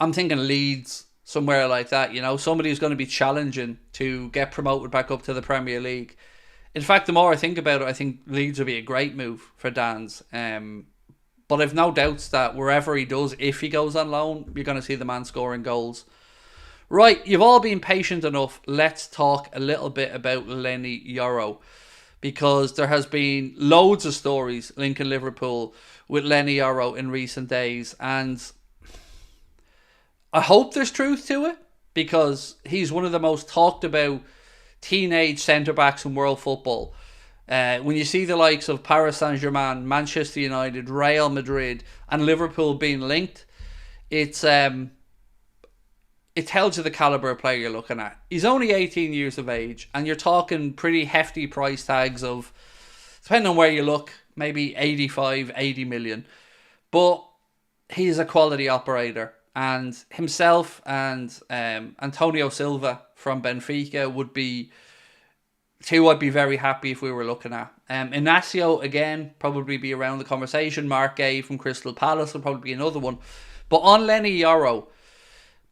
I'm thinking Leeds, somewhere like that. Somebody who's going to be challenging to get promoted back up to the Premier League. In fact, the more I think about it, I think Leeds would be a great move for Danns. But I've no doubts that wherever he does, if he goes on loan, you're going to see the man scoring goals. Right, you've all been patient enough. Let's talk a little bit about Leny Yoro, because there has been loads of stories linking Liverpool with Leny Yoro in recent days, and I hope there's truth to it, because he's one of the most talked about teenage centre-backs in world football. When you see the likes of Paris Saint-Germain, Manchester United, Real Madrid and Liverpool being linked, it tells you the calibre of player you're looking at. He's only 18 years of age, and you're talking pretty hefty price tags of, depending on where you look, maybe 85, 80 million. But he's a quality operator, and himself and Antonio Silva from Benfica would be two I'd be very happy if we were looking at. Inacio, again, probably be around the conversation. Mark Gay from Crystal Palace will probably be another one. But on Leny Yoro,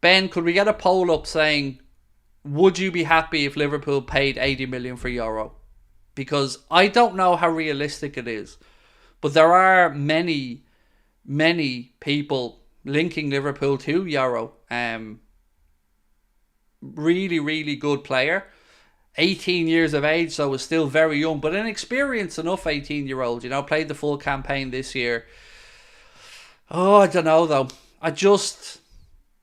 Ben, could we get a poll up saying, would you be happy if Liverpool paid 80 million for Yoro? Because I don't know how realistic it is, but there are many people linking Liverpool to Yoro. Really, really good player. 18 years of age, so is still very young, but an experienced enough 18-year-old. Played the full campaign this year. Oh, I don't know though.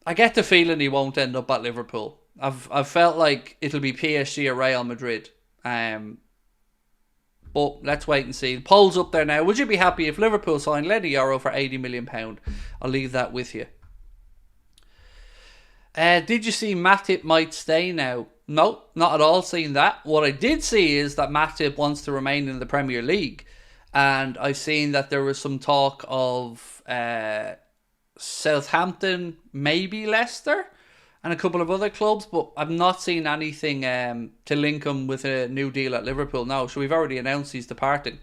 I get the feeling he won't end up at Liverpool. I've felt like it'll be PSG or Real Madrid. But let's wait and see. The poll's up there now. Would you be happy if Liverpool signed Leny Yoro for £80 million? I'll leave that with you. Did you see Matip might stay now? No, not at all seen that. What I did see is that Matip wants to remain in the Premier League. And I've seen that there was some talk of Southampton, maybe Leicester, and a couple of other clubs, but I've not seen anything to link him with a new deal at Liverpool. No, so we've already announced he's departing.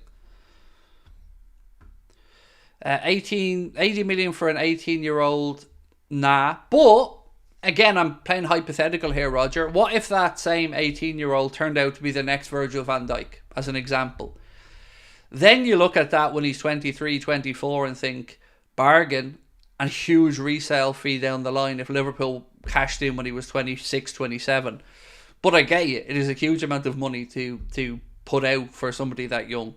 80 million for an 18-year-old, nah. But again, I'm playing hypothetical here, Roger. What if that same 18-year-old turned out to be the next Virgil van Dijk, as an example? Then you look at that when he's 23, 24 and think, bargain, and huge resale fee down the line if Liverpool cashed in when he was 26, 27. But I get you, it is a huge amount of money to put out for somebody that young.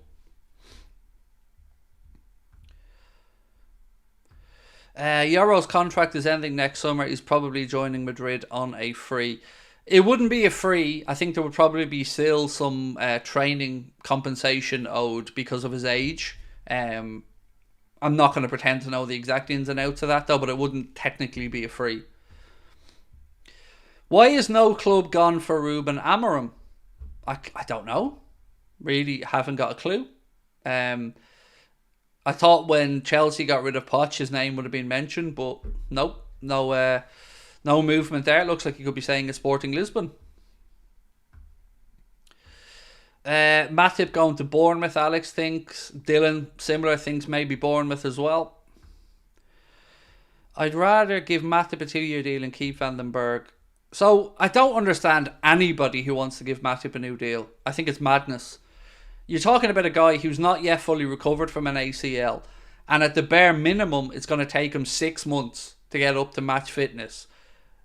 Yoro's contract is ending next summer. He's probably joining Madrid on a free. It wouldn't be a free. I think there would probably be still some training compensation owed because of his age. I'm not going to pretend to know the exact ins and outs of that though, but it wouldn't technically be a free. Why is no club gone for Ruben Amorim? I don't know. Really haven't got a clue. I thought when Chelsea got rid of Poch, his name would have been mentioned, but nope. No movement there. It looks like he could be staying at Sporting Lisbon. Matip going to Bournemouth, Alex thinks. Dylan, similar, thinks maybe Bournemouth as well. I'd rather give Matip a 2-year deal and keep Van den Berg. So, I don't understand anybody who wants to give Matip a new deal. I think it's madness. You're talking about a guy who's not yet fully recovered from an ACL, and at the bare minimum, it's going to take him 6 months to get up to match fitness.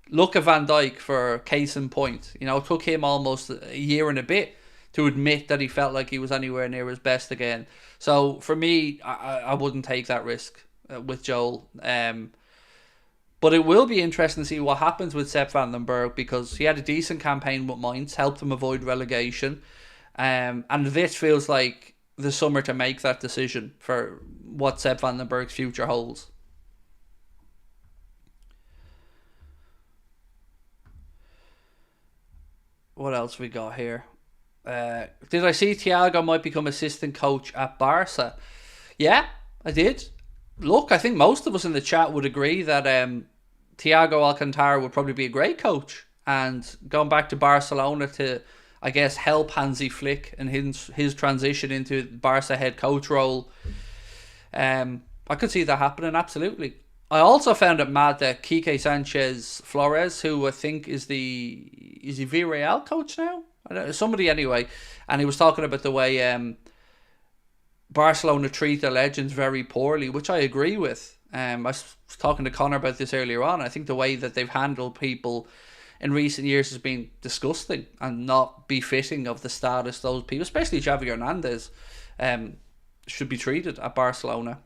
Look at Van Dijk for case in point. It took him almost a year and a bit to admit that he felt like he was anywhere near his best again. So for me, I wouldn't take that risk with Joel. But it will be interesting to see what happens with Sepp van den Berg, because he had a decent campaign with Mainz, helped them avoid relegation. And this feels like the summer to make that decision for what Sepp van den Berg's future holds. What else we got here? Did I see Thiago might become assistant coach at Barca? Yeah, I did. Look, I think most of us in the chat would agree that Thiago Alcantara would probably be a great coach. And going back to Barcelona to, I guess, help Hansi Flick and his transition into Barca head coach role, I could see that happening, absolutely. I also found it mad that Quique Sanchez Flores, who I think is he Villarreal coach now? I don't know, somebody anyway. And he was talking about the way Barcelona treat their legends very poorly, which I agree with. I was talking to Connor about this earlier on. I think the way that they've handled people in recent years has been disgusting and not befitting of the status those people, especially Xavi Hernandez, should be treated at Barcelona.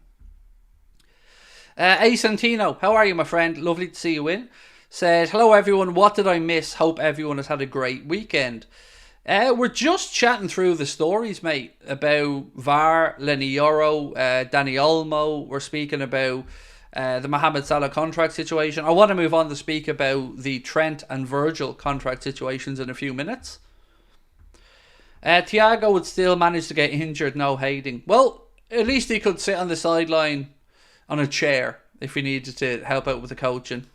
A Santino, how are you, my friend? Lovely to see you in. Said, hello everyone, what did I miss? Hope everyone has had a great weekend. We're just chatting through the stories, mate, about VAR, Leny Yoro, Dani Olmo. We're speaking about the Mohamed Salah contract situation. I want to move on to speak about the Trent and Virgil contract situations in a few minutes. Thiago would still manage to get injured, no hating. Well, at least he could sit on the sideline on a chair if he needed to help out with the coaching.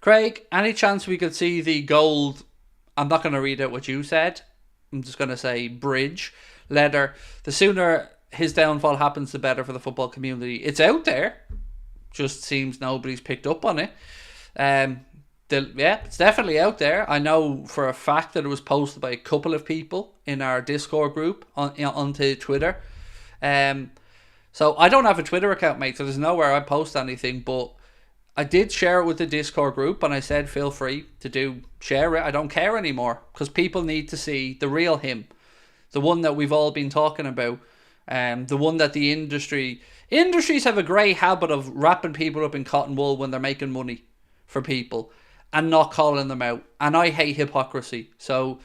Craig, any chance we could see the gold, I'm not going to read out what you said, I'm just going to say bridge, letter, the sooner his downfall happens, the better for the football community. It's out there, just seems nobody's picked up on it. It's definitely out there. I know for a fact that it was posted by a couple of people in our Discord group onto Twitter. So I don't have a Twitter account, mate, so there's nowhere I post anything, but I did share it with the Discord group and I said feel free to share it. I don't care anymore because people need to see the real him. The one that we've all been talking about. The one that the industries have a great habit of wrapping people up in cotton wool when they're making money for people and not calling them out. And I hate hypocrisy. So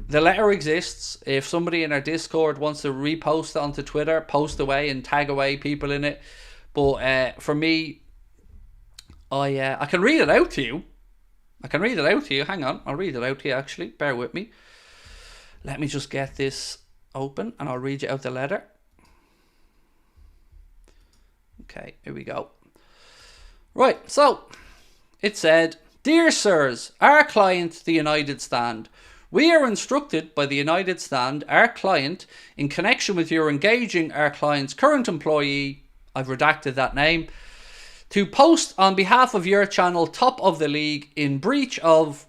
the letter exists. If somebody in our Discord wants to repost it onto Twitter, post away and tag away people in it. But for me, I can read it out to you. Hang on. I'll read it out to you, actually. Bear with me. Let me just get this open and I'll read you out the letter. Okay, here we go. Right, so it said, Dear Sirs, our client, the United Stand. We are instructed by the United Stand, our client, in connection with your engaging our client's current employee, I've redacted that name, to post on behalf of your channel Top of the League in breach of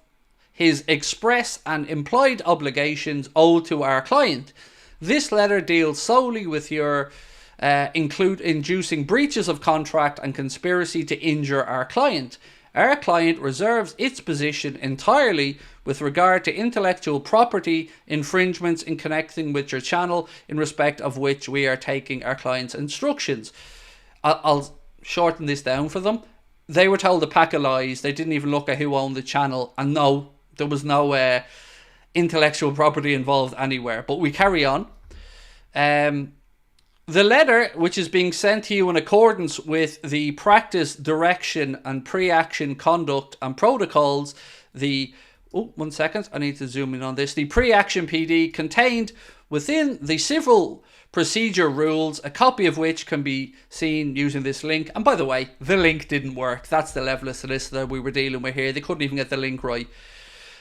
his express and implied obligations owed to our client. This letter deals solely with your inducing breaches of contract and conspiracy to injure our client. Our client reserves its position entirely with regard to intellectual property infringements in connecting with your channel, in respect of which we are taking our client's instructions. I'll shorten this down for them. They were told a pack of lies. They didn't even look at who owned the channel, and no, there was no intellectual property involved anywhere. But we carry on. The letter, which is being sent to you in accordance with the practice, direction and pre-action conduct and protocols, the 1 second, I need to zoom in on this, the pre-action PD contained within the civil procedure rules, a copy of which can be seen using this link. And by the way, the link didn't work. That's the level of solicitor we were dealing with here. They couldn't even get the link right.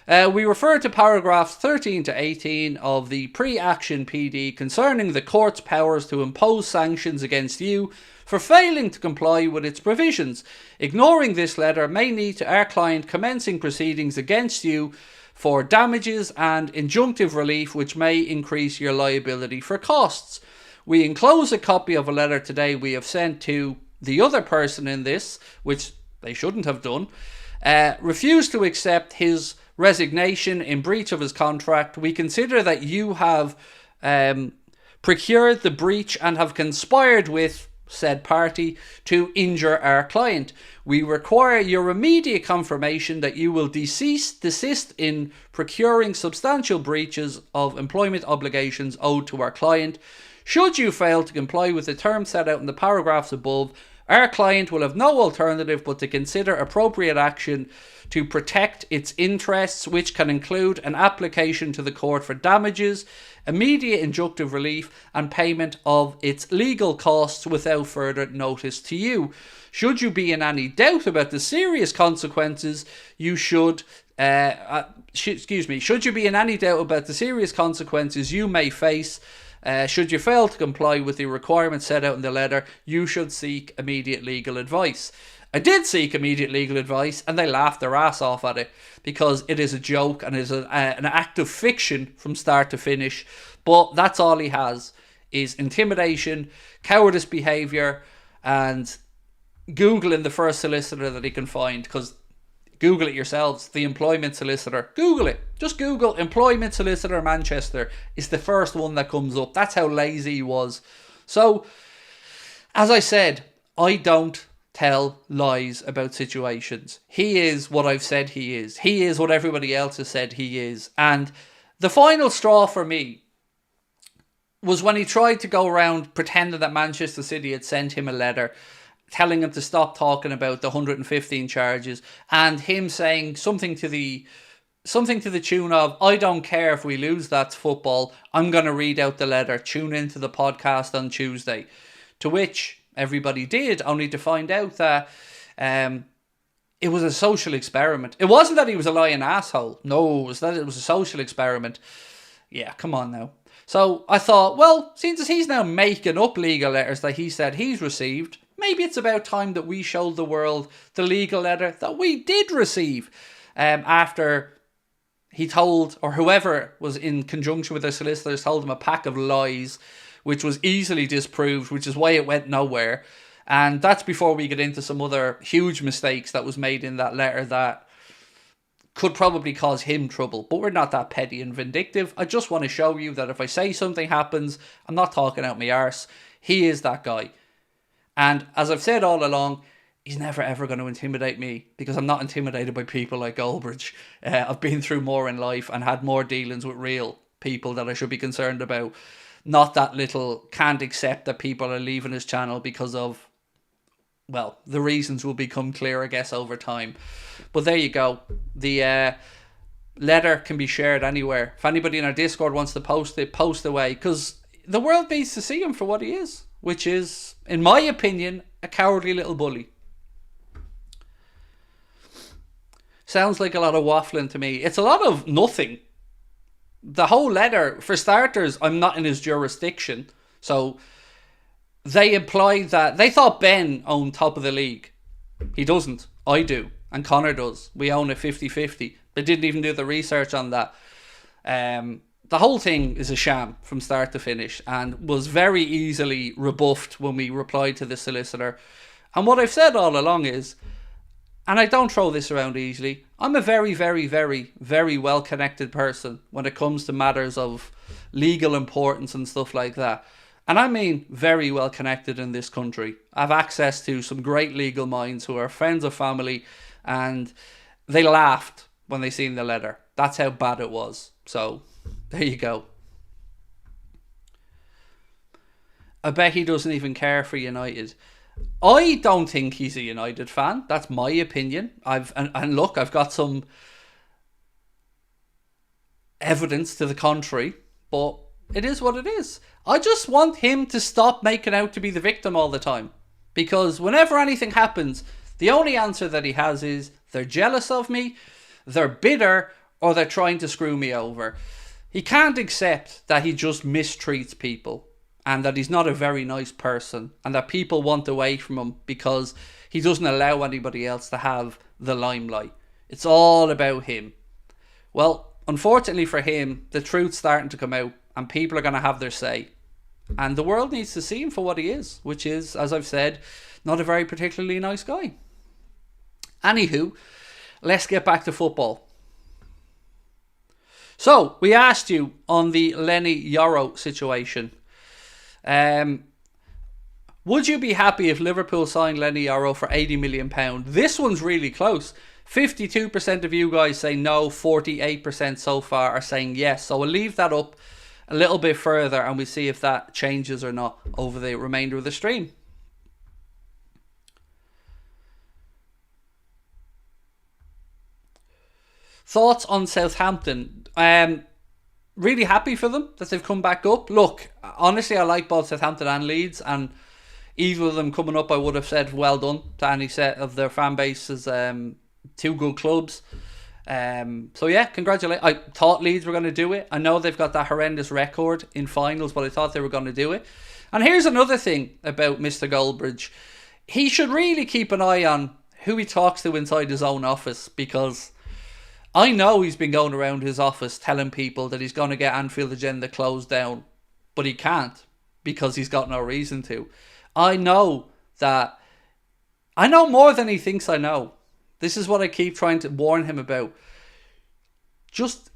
We refer to paragraphs 13 to 18 of the pre-action PD concerning the court's powers to impose sanctions against you for failing to comply with its provisions. Ignoring this letter may lead to our client commencing proceedings against you for damages and injunctive relief, which may increase your liability for costs. We enclose a copy of a letter today we have sent to the other person in this, which they shouldn't have done, refused to accept his resignation in breach of his contract. We consider that you have procured the breach and have conspired with said party to injure our client. We require your immediate confirmation that you will desist in procuring substantial breaches of employment obligations owed to our client. Should you fail to comply with the terms set out in the paragraphs above, our client will have no alternative but to consider appropriate action to protect its interests, which can include an application to the court for damages, immediate injunctive relief, and payment of its legal costs without further notice to you. Should you be in any doubt about the serious consequences, should you be in any doubt about the serious consequences you may face, should you fail to comply with the requirements set out in the letter, you should seek immediate legal advice. I did seek immediate legal advice and they laughed their ass off at it because it is a joke and is an act of fiction from start to finish. But that's all he has, is intimidation, cowardice behaviour, and Googling the first solicitor that he can find, because Google it yourselves, the employment solicitor. Google it. Just Google employment solicitor Manchester. It's the first one that comes up. That's how lazy he was. So, as I said, I don't tell lies about situations. He is what I've said he is. He is what everybody else has said he is. And the final straw for me was when he tried to go around pretending that Manchester City had sent him a letter telling him to stop talking about the 115 charges, and him saying something to the tune of, I don't care if we lose, that's football, I'm going to read out the letter, tune into the podcast on Tuesday. To which everybody did, only to find out that it was a social experiment. It wasn't that he was a lying asshole. No, it was that it was a social experiment. Yeah, come on now. So I thought, well, since he's now making up legal letters that he said he's received, maybe it's about time that we showed the world the legal letter that we did receive after he told, or whoever was in conjunction with the solicitors, told him a pack of lies, which was easily disproved, which is why it went nowhere. And that's before we get into some other huge mistakes that was made in that letter that could probably cause him trouble. But we're not that petty and vindictive. I just want to show you that if I say something happens, I'm not talking out my arse. He is that guy. And as I've said all along, he's never ever going to intimidate me, because I'm not intimidated by people like Goldbridge. I've been through more in life and had more dealings with real people that I should be concerned about. Not that little can't accept that people are leaving his channel because of, well, the reasons will become clear, I guess, over time. But there you go. The letter can be shared anywhere. If anybody in our Discord wants to post it, post away, because the world needs to see him for what he is, which is, in my opinion, a cowardly little bully. Sounds like a lot of waffling to me. It's a lot of nothing. The whole letter, for starters, I'm not in his jurisdiction. So they implied that they thought Ben owned top of the league. He doesn't. I do. And Connor does. We own it 50-50. They didn't even do the research on that. The whole thing is a sham from start to finish and was very easily rebuffed when we replied to the solicitor. And what I've said all along is, and I don't throw this around easily, I'm a very, very, very, very well-connected person when it comes to matters of legal importance and stuff like that. And I mean very well-connected in this country. I have access to some great legal minds who are friends of family, and they laughed when they seen the letter. That's how bad it was. So, there you go. I bet he doesn't even care for United. I don't think he's a United fan. That's my opinion. And look, I've got some evidence to the contrary, but it is what it is. I just want him to stop making out to be the victim all the time, because whenever anything happens, the only answer that he has is they're jealous of me, they're bitter, or they're trying to screw me over. He can't accept that he just mistreats people, and that he's not a very nice person, and that people want away from him because he doesn't allow anybody else to have the limelight. It's all about him. Well, unfortunately for him, the truth's starting to come out, and people are going to have their say. And the world needs to see him for what he is, which is, as I've said, not a very particularly nice guy. Anywho, let's get back to football. So, we asked you on the Leny Yoro situation. Would you be happy if Liverpool signed Leny Yoro for £80 million? This one's really close. 52% of you guys say no, 48% so far are saying yes. So we'll leave that up a little bit further and we'll see if that changes or not over the remainder of the stream. Thoughts on Southampton? Really happy for them that they've come back up. Look, honestly, I like both Southampton and Leeds, and either of them coming up, I would have said well done to any set of their fan bases. Two good clubs. So yeah, congratulations. I thought Leeds were going to do it. I know they've got that horrendous record in finals, but I thought they were going to do it. And here's another thing about Mr. Goldbridge. He should really keep an eye on who he talks to inside his own office, because I know he's been going around his office telling people that he's going to get Anfield Agenda closed down, but he can't because he's got no reason to. I know more than he thinks I know. This is what I keep trying to warn him about. Just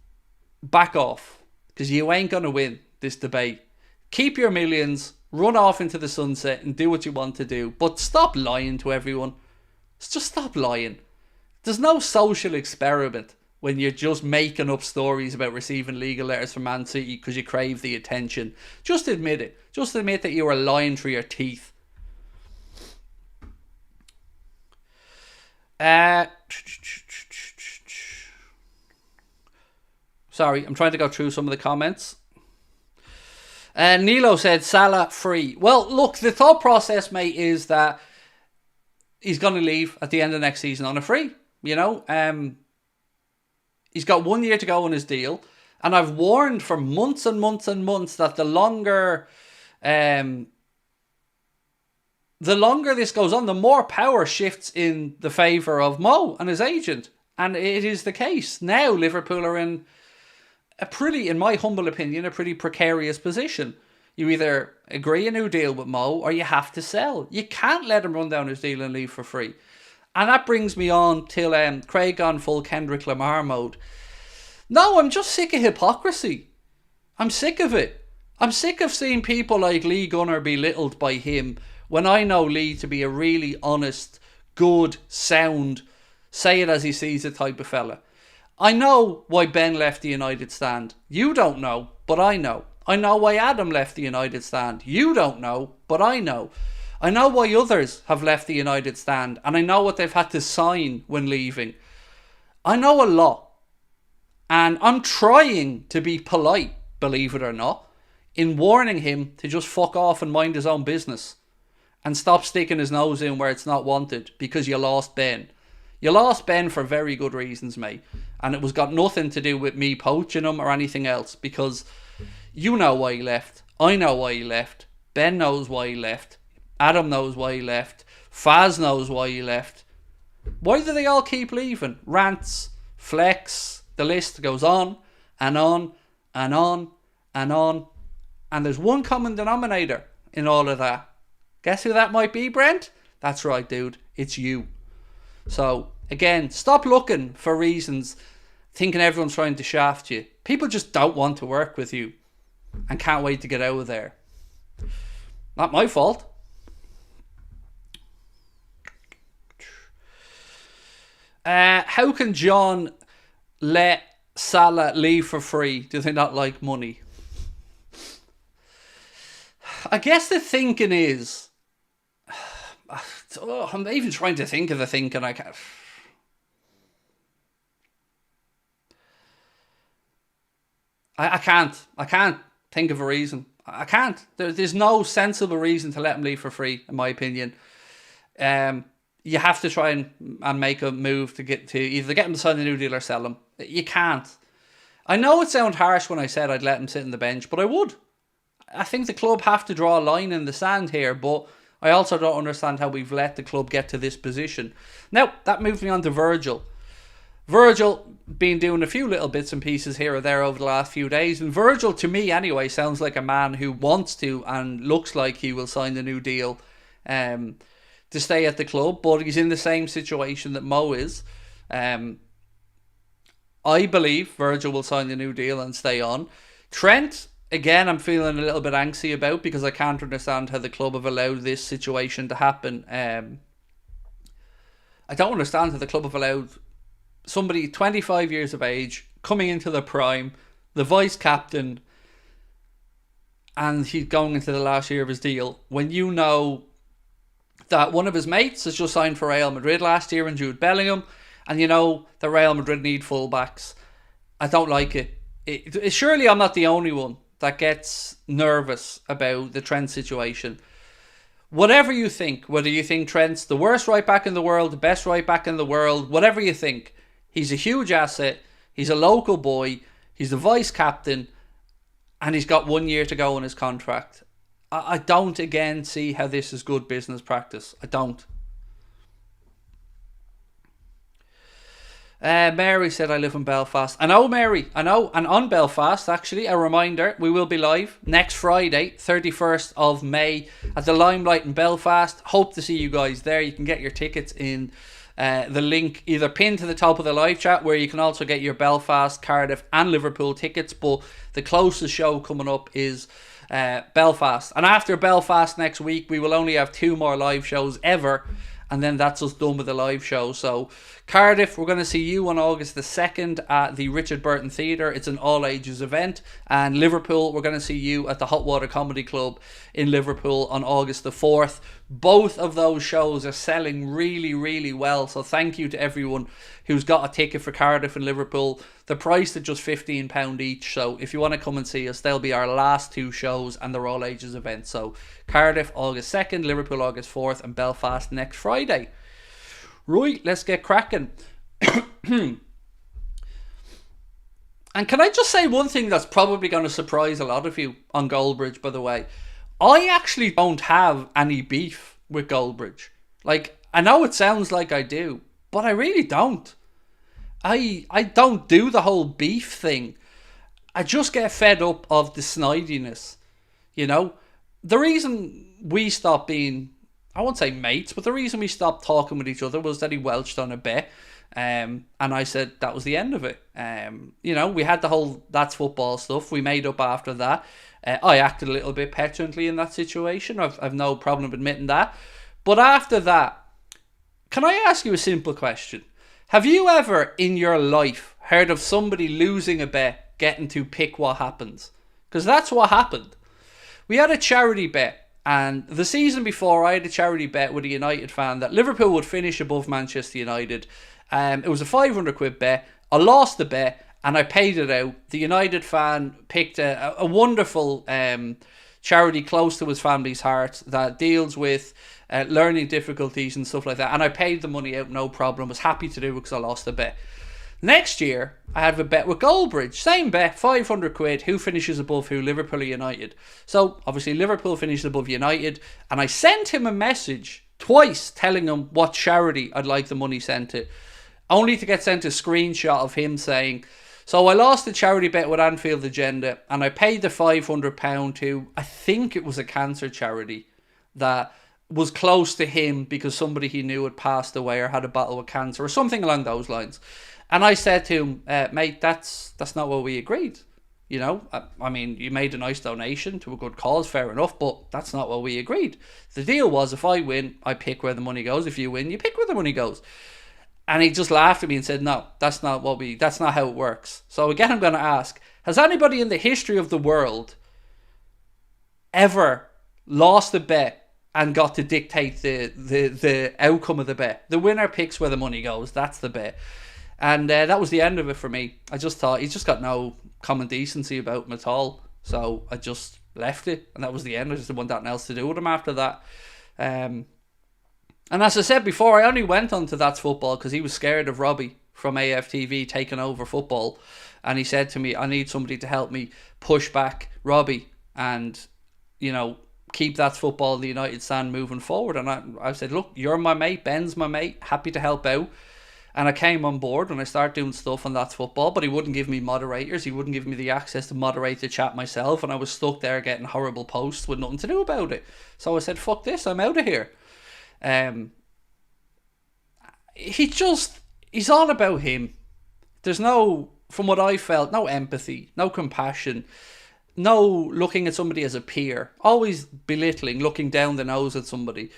back off, because you ain't going to win this debate. Keep your millions, run off into the sunset and do what you want to do. But stop lying to everyone. Just stop lying. There's no social experiment when you're just making up stories about receiving legal letters from Man City because you crave the attention. Just admit it. Just admit that you were lying through your teeth. Sorry, I'm trying to go through some of the comments. Nilo said Salah free. Well, look, the thought process, mate, is that he's going to leave at the end of next season on a free. You know, he's got 1 year to go on his deal, and I've warned for months and months and months that the longer this goes on, the more power shifts in the favour of Mo and his agent. And it is the case. Now Liverpool are in in my humble opinion, a pretty precarious position. You either agree a new deal with Mo or you have to sell. You can't let him run down his deal and leave for free. And that brings me on till Craig on full Kendrick Lamar mode. No, I'm just sick of hypocrisy. I'm sick of it. I'm sick of seeing people like Lee Gunner belittled by him when I know Lee to be a really honest, good, sound, say it as he sees it type of fella. I know why Ben left the United stand. You don't know, but I know. I know why Adam left the United stand. You don't know, but I know. I know why others have left the United stand, and I know what they've had to sign when leaving. I know a lot, and I'm trying to be polite, believe it or not, in warning him to just fuck off and mind his own business and stop sticking his nose in where it's not wanted because you lost Ben. You lost Ben for very good reasons, mate. And it was got nothing to do with me poaching him or anything else, because you know why he left. I know why he left. Ben knows why he left. Adam knows why he left. Faz knows why he left. Why do they all keep leaving? Rants, flex, the list goes on and on and on and on. And there's one common denominator in all of that. Guess who that might be, Brent? That's right, dude. It's you. So, again, stop looking for reasons, thinking everyone's trying to shaft you. People just don't want to work with you and can't wait to get out of there. Not my fault. How can John let Salah leave for free? Do they not like money? I guess the thinking is... I'm even trying to think of the thinking. I can't... I can't think of a reason. I can't. There's no sensible reason to let him leave for free, in my opinion. You have to try and make a move to either get him to sign a new deal or sell him. You can't. I know it sounds harsh when I said I'd let him sit on the bench, but I would. I think the club have to draw a line in the sand here, but I also don't understand how we've let the club get to this position. Now, that moves me on to Virgil. Virgil been doing a few little bits and pieces here or there over the last few days, and Virgil, to me anyway, sounds like a man who wants to and looks like he will sign the new deal to stay at the club, but he's in the same situation that Mo is. I believe Virgil will sign the new deal and stay on. Trent, again, I'm feeling a little bit angsty about because I can't understand how the club have allowed this situation to happen. I don't understand how the club have allowed somebody 25 years of age coming into the prime, the vice captain, and he's going into the last year of his deal when you know that one of his mates has just signed for Real Madrid last year in Jude Bellingham, and you know that Real Madrid need fullbacks. I don't like it. Surely I'm not the only one that gets nervous about the Trent situation. Whatever you think, whether you think Trent's the worst right back in the world, the best right back in the world, whatever you think, he's a huge asset. He's a local boy. He's the vice captain, and he's got 1 year to go on his contract. I don't again see how this is good business practice. I don't. Mary said I live in Belfast. I know, Mary. I know. And on Belfast, actually, a reminder, we will be live next Friday, 31st of May, at the Limelight in Belfast. Hope to see you guys there. You can get your tickets in the link either pinned to the top of the live chat, where you can also get your Belfast, Cardiff and Liverpool tickets. But the closest show coming up is Belfast. And after Belfast next week, we will only have 2 more live shows ever. And then that's us done with the live show. So Cardiff, we're going to see you on August the 2nd at the Richard Burton Theatre. It's an all-ages event. And Liverpool, we're going to see you at the Hot Water Comedy Club in Liverpool on August the 4th. Both of those shows are selling really, really well. So thank you to everyone who's got a ticket for Cardiff and Liverpool. The price is just £15 each. So if you want to come and see us, they'll be our last 2 shows, and they're all-ages events. So Cardiff August 2nd, Liverpool August 4th, and Belfast next Friday. Right, let's get cracking. And can I just say one thing that's probably going to surprise a lot of you on Goldbridge, by the way? I actually don't have any beef with Goldbridge. Like, I know it sounds like I do, but I really don't. I don't do the whole beef thing. I just get fed up of the snidiness, you know? The reason we stopped being, I won't say mates, but the reason we stopped talking with each other was that he welched on a bet. And I said that was the end of it. You know, we had the whole that's football stuff. We made up after that. I acted a little bit petulantly in that situation. I've no problem admitting that. But after that, can I ask you a simple question? Have you ever in your life heard of somebody losing a bet getting to pick what happens? Because that's what happened. We had a charity bet, and the season before I had a charity bet with a United fan that Liverpool would finish above Manchester United. It was a £500 bet. I lost the bet and I paid it out. The United fan picked a wonderful charity close to his family's heart that deals with learning difficulties and stuff like that. And I paid the money out, no problem. Was happy to do it because I lost the bet. Next year, I have a bet with Goldbridge. Same bet, £500. Who finishes above who? Liverpool or United? So, obviously, Liverpool finishes above United. And I sent him a message twice telling him what charity I'd like the money sent to. Only to get sent a screenshot of him saying, so I lost the charity bet with Anfield Agenda and I paid the £500 to, I think it was a cancer charity that was close to him because somebody he knew had passed away or had a battle with cancer or something along those lines. And I said to him, mate, that's not what we agreed. You know, I mean, you made a nice donation to a good cause, fair enough, but that's not what we agreed. The deal was if I win, I pick where the money goes. If you win, you pick where the money goes. And he just laughed at me and said, no, that's not how it works. So again, I'm going to ask, has anybody in the history of the world ever lost a bet and got to dictate the outcome of the bet? The winner picks where the money goes. That's the bet. And that was the end of it for me. I just thought he's just got no common decency about him at all. So I just left it. And that was the end. I just didn't want nothing else to do with him after that. And as I said before, I only went on to That's Football because he was scared of Robbie from AFTV taking over football. And he said to me, I need somebody to help me push back Robbie and, you know, keep That's Football, the United stand moving forward. And I said, look, you're my mate, Ben's my mate, happy to help out. And I came on board and I started doing stuff on That's Football, but he wouldn't give me moderators. He wouldn't give me the access to moderate the chat myself. And I was stuck there getting horrible posts with nothing to do about it. So I said, fuck this, I'm out of here. He's all about him. There's no from what I felt, no empathy, no compassion, no looking at somebody as a peer, always belittling, looking down the nose at somebody.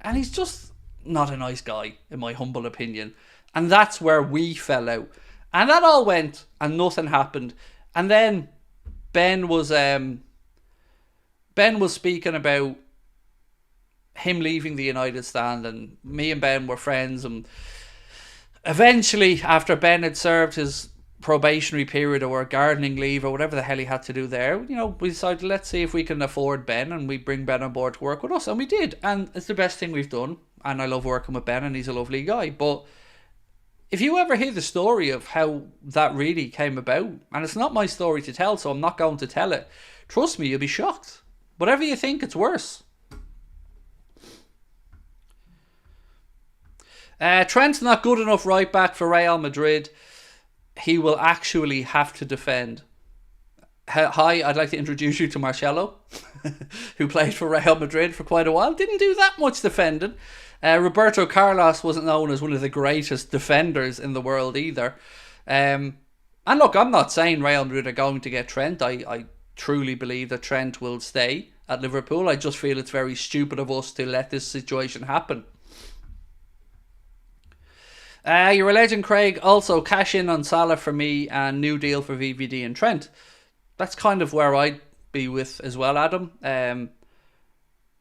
And he's just not a nice guy, in my humble opinion. And that's where we fell out. And that all went, and nothing happened. And then Ben was speaking about him leaving the United stand, and me and Ben were friends. And eventually, after Ben had served his probationary period or gardening leave or whatever the hell he had to do there, we decided, let's see if we can afford Ben, and we bring Ben on board to work with us. And we did. And it's the best thing we've done. And I love working with Ben, and he's a lovely guy. But if you ever hear the story of how that really came about, and it's not my story to tell, so I'm not going to tell it, trust me, you'll be shocked. Whatever you think, it's worse. Trent's not good enough right back for Real Madrid. He will actually have to defend. Hi, I'd like to introduce you to Marcelo, who played for Real Madrid for quite a while. Didn't do that much defending. Roberto Carlos wasn't known as one of the greatest defenders in the world either. And look, I'm not saying Real Madrid are going to get Trent. I truly believe that Trent will stay at Liverpool. I just feel it's very stupid of us to let this situation happen. You're a legend, Craig. Also, cash in on Salah for me, and new deal for VVD and Trent. That's kind of where I'd be with as well, Adam.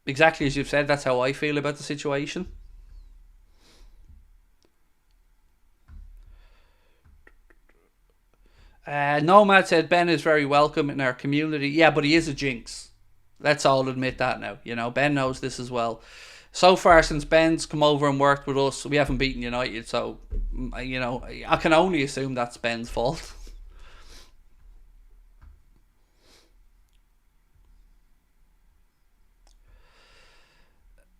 Exactly as you've said, that's how I feel about the situation. Nomad said Ben is very welcome in our community. Yeah, but he is a jinx. Let's all admit that now. Ben knows this as well. So far, since Ben's come over and worked with us, we haven't beaten United. So, I can only assume that's Ben's fault.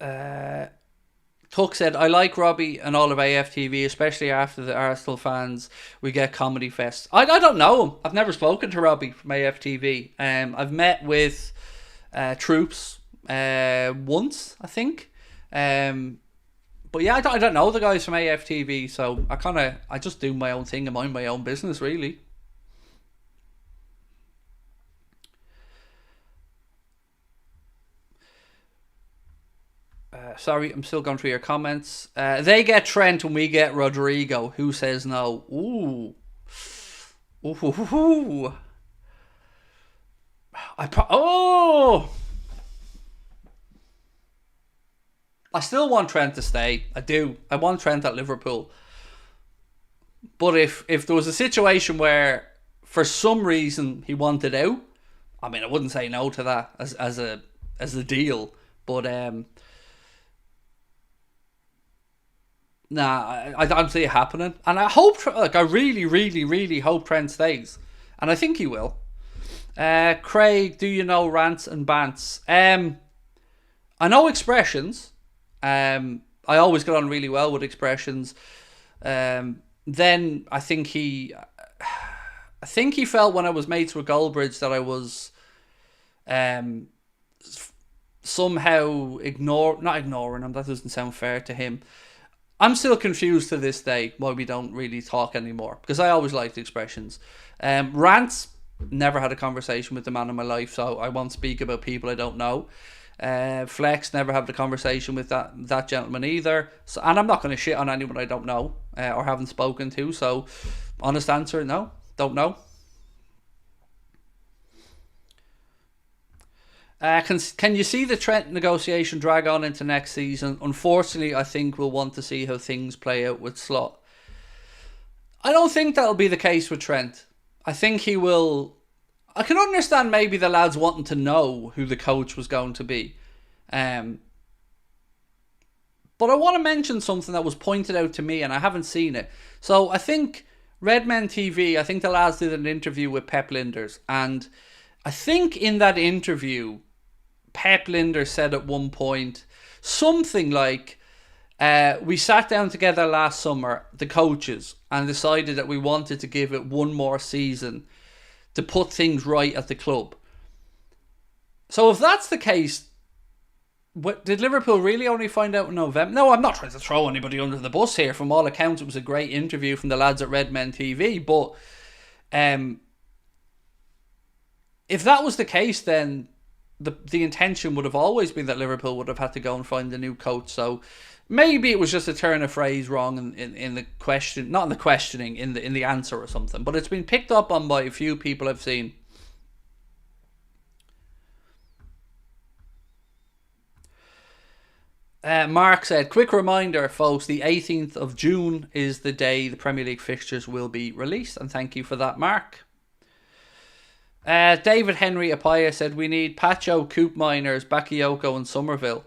Tuck said, I like Robbie and all of AFTV, especially after the Arsenal fans. We get Comedy Fest. I don't know him. I've never spoken to Robbie from AFTV. I've met with Troops once, I think. But yeah, I don't know the guys from AFTV, so I just do my own thing and mind my own business, really. Sorry, I'm still going through your comments. They get Trent and we get Rodrigo. Who says no? Ooh. Ooh. I still want Trent to stay. I do. I want Trent at Liverpool. But if there was a situation where, for some reason, he wanted out, I mean, I wouldn't say no to that as a deal. But nah, I don't see it happening. And I hope, I really, really, really hope Trent stays. And I think he will. Craig, do you know rants and bants? I know expressions. I always get on really well with expressions. Then I think he felt when I was mates with Goldbridge that I was somehow not ignoring him. That doesn't sound fair to him. I'm still confused to this day why we don't really talk anymore, because I always liked expressions. Rants, never had a conversation with the man in my life, so I won't speak about people I don't know. Flex, never had the conversation with that gentleman either. So, and I'm not going to shit on anyone I don't know or haven't spoken to. So, honest answer, no, don't know. Can you see the Trent negotiation drag on into next season? Unfortunately, I think we'll want to see how things play out with Slot. I don't think that'll be the case with Trent. I think he will. I can understand maybe the lads wanting to know who the coach was going to be. But I want to mention something that was pointed out to me and I haven't seen it. So I think Redmen TV, I think the lads did an interview with Pep Linders. And I think in that interview, Pep Linders said at one point something like, we sat down together last summer, the coaches, and decided that we wanted to give it one more season to put things right at the club. So if that's the case, did Liverpool really only find out in November? No, I'm not trying to throw anybody under the bus here. From all accounts, it was a great interview from the lads at Redmen TV. But If that was the case, then the intention would have always been that Liverpool would have had to go and find a new coach. So maybe it was just a turn of phrase wrong in the question, not in the questioning, in the answer or something. But it's been picked up on by a few people I've seen. Mark said, quick reminder, folks, the 18th of June is the day the Premier League fixtures will be released. And thank you for that, Mark. David Henry Apaya said, we need Pacho, Koopmeiners, Bakayoko and Somerville.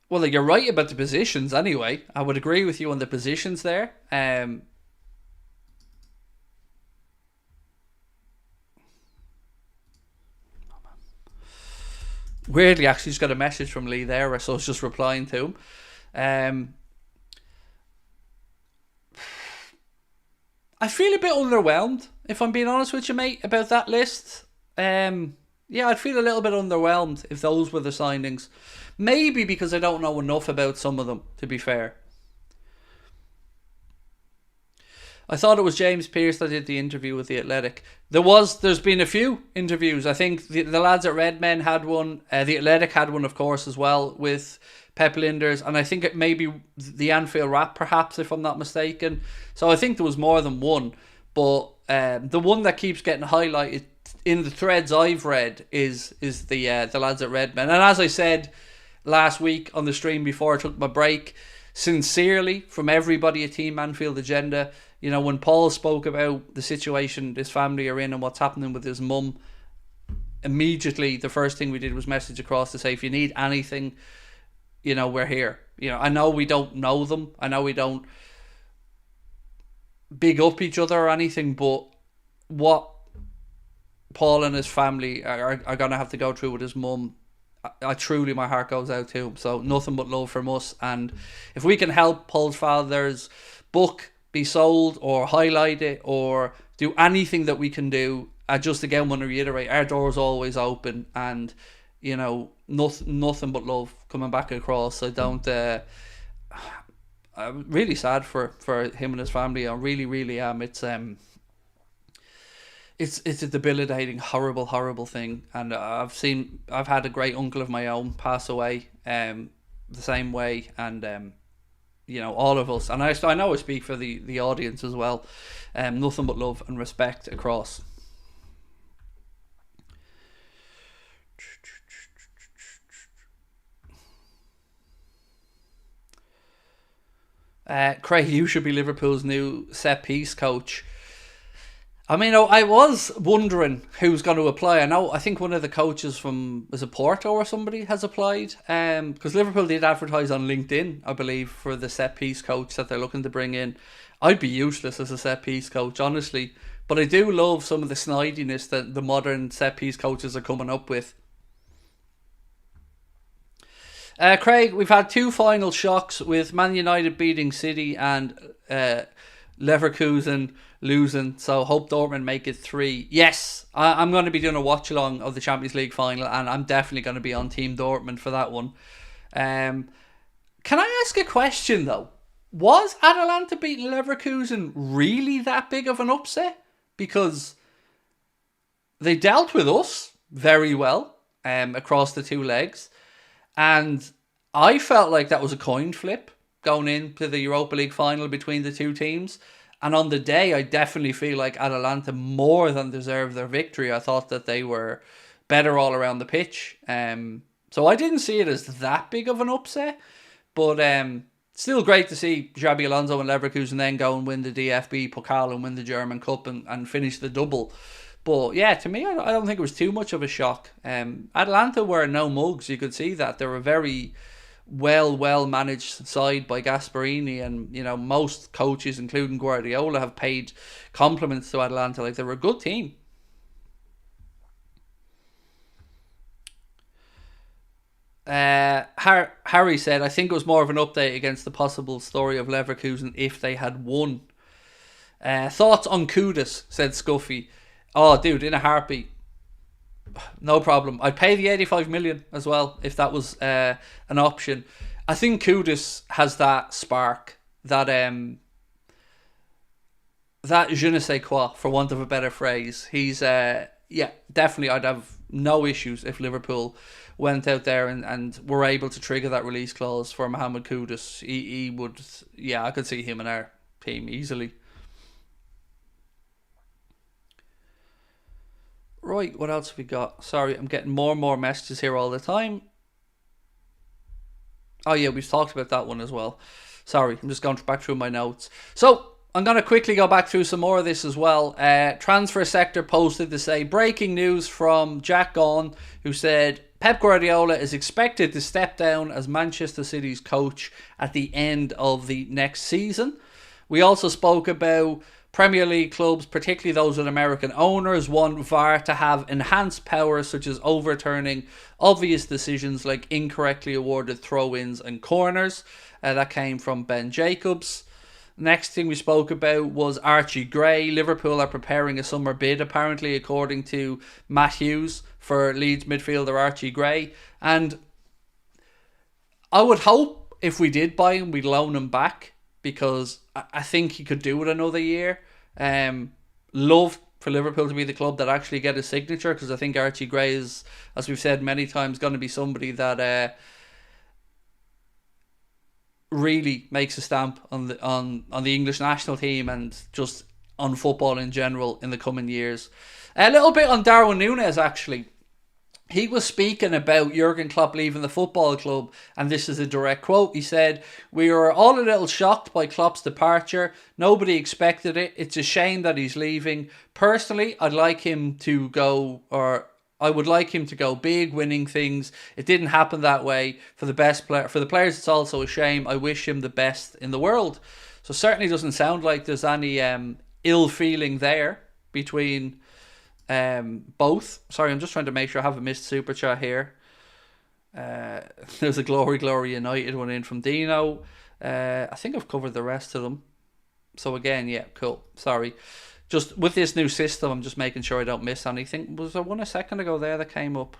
Well, you're right about the positions anyway. I would agree with you on the positions there. Weirdly, actually, just got a message from Lee there, so I was just replying to him. I feel a bit underwhelmed, if I'm being honest with you, mate, about that list. Yeah, I'd feel a little bit underwhelmed if those were the signings. Maybe because I don't know enough about some of them, to be fair. I thought it was James Pearce that did the interview with The Athletic. There's been a few interviews. I think the lads at Redmen had one. The Athletic had one, of course, as well, with Pep Linders. And I think it may be the Anfield Wrap, perhaps, if I'm not mistaken. So I think there was more than one. But the one that keeps getting highlighted in the threads I've read is the lads at Redmen. And as I said last week on the stream before I took my break, sincerely, from everybody at Team Anfield Agenda, you know, when Paul spoke about the situation this family are in and what's happening with his mum, immediately the first thing we did was message across to say, if you need anything, you know, we're here. You know, I know we don't know them. I know we don't big up each other or anything, but what Paul and his family are going to have to go through with his mum, I truly, my heart goes out to him. So nothing but love from us. And if we can help Paul's father's book be sold or highlight it or do anything that we can do, I just again want to reiterate, our door's always open, and you know, nothing but love coming back across. I don't I'm really sad for him and his family. I really am. It's a debilitating, horrible thing. And I've had a great uncle of my own pass away the same way, and you know, all of us, and I know I speak for the audience as well. Nothing but love and respect across. Craig, you should be Liverpool's new set piece coach. I mean, I was wondering who's going to apply. I think one of the coaches from, is it Porto or somebody, has applied. Because Liverpool did advertise on LinkedIn, I believe, for the set piece coach that they're looking to bring in. I'd be useless as a set piece coach, honestly. But I do love some of the snidiness that the modern set piece coaches are coming up with. Craig, we've had two final shocks with Man United beating City and Leverkusen losing, so hope Dortmund make it 3. Yes, I'm going to be doing a watch along of the Champions League final, and I'm definitely going to be on Team Dortmund for that one. Can I ask a question though? Was Atalanta beating Leverkusen really that big of an upset? Because they dealt with us very well across the two legs. And I felt like that was a coin flip going into the Europa League final between the two teams. And on the day, I definitely feel like Atalanta more than deserved their victory. I thought that they were better all around the pitch. So I didn't see it as that big of an upset. But still great to see Xabi Alonso and Leverkusen then go and win the DFB Pokal and win the German Cup and finish the double. But yeah, to me, I don't think it was too much of a shock. Atalanta were no mugs. You could see that. They were a very well managed side by Gasperini, and you know, most coaches, including Guardiola, have paid compliments to Atalanta. Like, they were a good team. Harry said, I think it was more of an update against the possible story of Leverkusen if they had won. Thoughts on Kudus, said Scuffy. Oh, dude, in a heartbeat. No problem. I'd pay the 85 million as well if that was an option. I think Kudus has that spark, that that je ne sais quoi, for want of a better phrase. He's, yeah, definitely I'd have no issues if Liverpool went out there and were able to trigger that release clause for Mohamed Kudus. He would, yeah, I could see him in our team easily. Right, what else have we got? Sorry, I'm getting more and more messages here all the time. Oh yeah, we've talked about that one as well. Sorry, I'm just going back through my notes. So, I'm going to quickly go back through some more of this as well. Transfer Sector posted to say, breaking news from Jack Gaughan, who said, Pep Guardiola is expected to step down as Manchester City's coach at the end of the next season. We also spoke about Premier League clubs, particularly those with American owners, want VAR to have enhanced powers such as overturning obvious decisions like incorrectly awarded throw-ins and corners. That came from Ben Jacobs. Next thing we spoke about was Archie Gray. Liverpool are preparing a summer bid, apparently, according to Matt Hughes, for Leeds midfielder Archie Gray. And I would hope if we did buy him, we'd loan him back, because I think he could do it another year. Love for Liverpool to be the club that actually get his signature, because I think Archie Gray is, as we've said many times, going to be somebody that really makes a stamp on the English national team and just on football in general in the coming years. A little bit on Darwin Núñez, actually. He was speaking about Jurgen Klopp leaving the football club, and this is a direct quote. He said, "We were all a little shocked by Klopp's departure. Nobody expected it. It's a shame that he's leaving. Personally, I would like him to go big, winning things. It didn't happen that way. For the best player, for the players, it's also a shame. I wish him the best in the world." So certainly doesn't sound like there's any ill feeling there between both. Sorry, I'm just trying to make sure I haven't missed super chat here. There's a Glory United one in from Dino. I think I've covered the rest of them. So again, yeah, cool. Sorry. Just with this new system, I'm just making sure I don't miss anything. Was there one a second ago there that came up?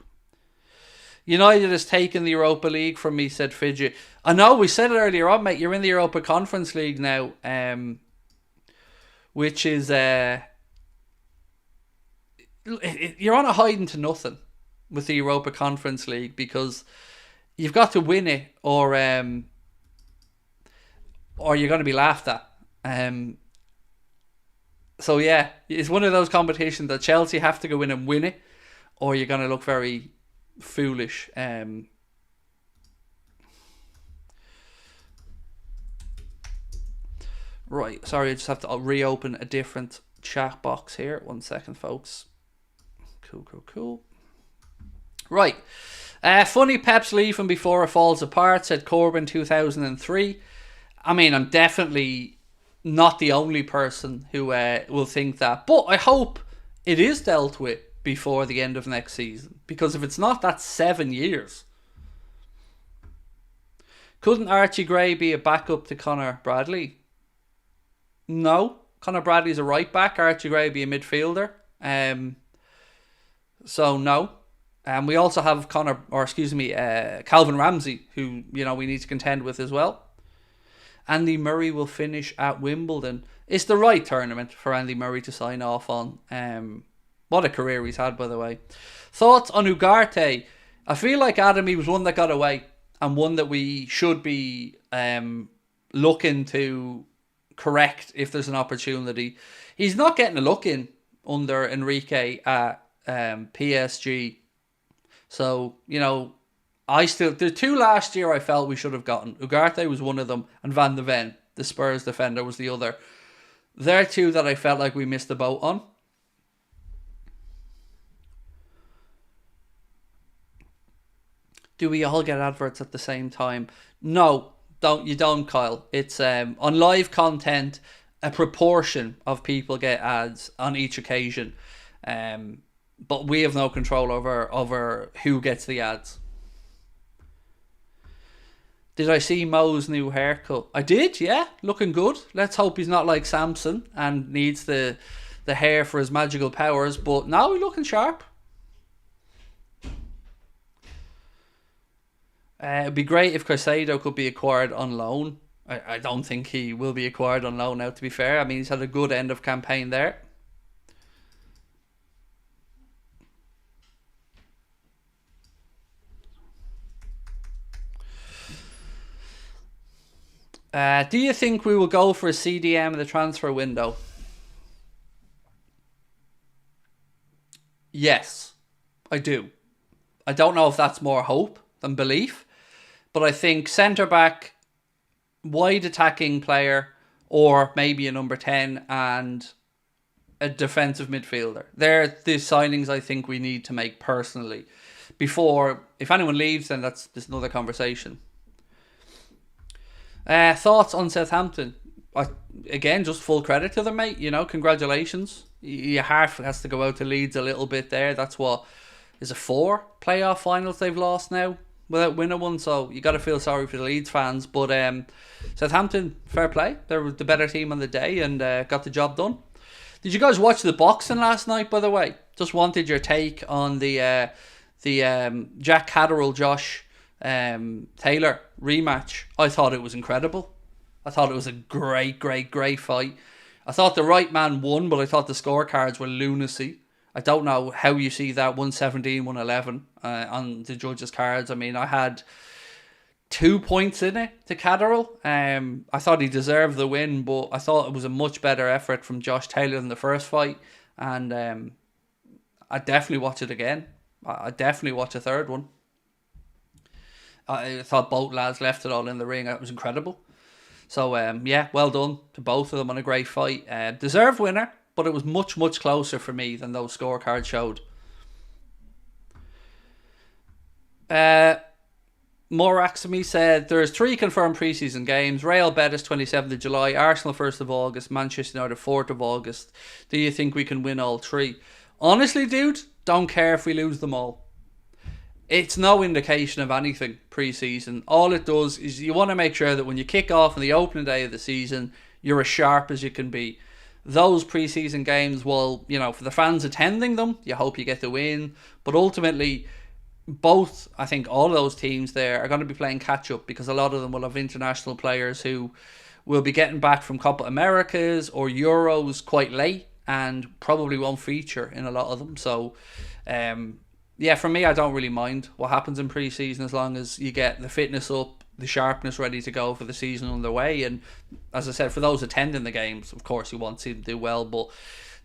United has taken the Europa League from me, said Fidget. I know, we said it earlier on, mate. You're in the Europa Conference League now, which is... you're on a hiding to nothing with the Europa Conference League, because you've got to win it or you're going to be laughed at. So yeah, it's one of those competitions that Chelsea have to go in and win it, or you're going to look very foolish. Right, sorry, I just have to reopen a different chat box here. 1 second, folks. Cool. Right. Funny Pep's leaving before it falls apart, said Corbyn 2003. I mean, I'm definitely not the only person who will think that. But I hope it is dealt with before the end of next season. Because if it's not, that's 7 years. Couldn't Archie Gray be a backup to Conor Bradley? No. Conor Bradley's a right back. Archie Gray would be a midfielder. So no. We also have Calvin Ramsey, who, we need to contend with as well. Andy Murray will finish at Wimbledon. It's the right tournament for Andy Murray to sign off on. What a career he's had, by the way. Thoughts on Ugarte? I feel like Adamy was one that got away, and one that we should be looking to correct if there's an opportunity. He's not getting a look in under Enrique at PSG. So, the two last year I felt we should have gotten. Ugarte was one of them, and Van de Ven, the Spurs defender, was the other. They're two that I felt like we missed the boat on. Do we all get adverts at the same time? No, you don't, Kyle. It's on live content, a proportion of people get ads on each occasion. But we have no control over who gets the ads. Did I see Mo's new haircut? I did, yeah. Looking good. Let's hope he's not like Samson and needs the hair for his magical powers. But now he's looking sharp. It'd be great if Caicedo could be acquired on loan. I don't think he will be acquired on loan now, to be fair. I mean, he's had a good end of campaign there. Do you think we will go for a CDM in the transfer window? Yes, I do. I don't know if that's more hope than belief, but I think centre back, wide attacking player, or maybe a number 10 and a defensive midfielder. They're the signings I think we need to make personally. Before, if anyone leaves, then that's just another conversation. Thoughts on Southampton? Again, just full credit to them, mate. You know, congratulations. Your heart has to go out to Leeds a little bit there. That's what, is it 4 playoff finals they've lost now without winning one? So you got to feel sorry for the Leeds fans. But Southampton, fair play. They were the better team on the day and got the job done. Did you guys watch the boxing last night, by the way? Just wanted your take on the Jack Catterall, Josh Taylor rematch. I thought it was incredible. I thought it was a great fight. I thought the right man won, but I thought the scorecards were lunacy. I don't know how you see that 117, 111 on the judges' cards. I mean, I had 2 points in it to Catterall. I thought he deserved the win, but I thought it was a much better effort from Josh Taylor than the first fight. And I'd definitely watch it again. I'd definitely watch a third one. I thought both lads left it all in the ring. It was incredible. So, yeah, well done to both of them on a great fight. Deserved winner, but it was much closer for me than those scorecards showed. Moraxamy said, there's 3 confirmed preseason games. Real Betis 27th of July, Arsenal 1st of August, Manchester United 4th of August. Do you think we can win all 3? Honestly, dude, don't care if we lose them all. It's no indication of anything pre-season. All it does is you want to make sure that when you kick off on the opening day of the season, you're as sharp as you can be. Those pre-season games, well, you know, for the fans attending them, you hope you get the win. But ultimately, both, I think all of those teams there are going to be playing catch-up because a lot of them will have international players who will be getting back from Copa Americas or Euros quite late and probably won't feature in a lot of them. So, yeah, for me, I don't really mind what happens in pre-season as long as you get the fitness up, the sharpness ready to go for the season underway. And as I said, for those attending the games, of course, you want to see them do well, but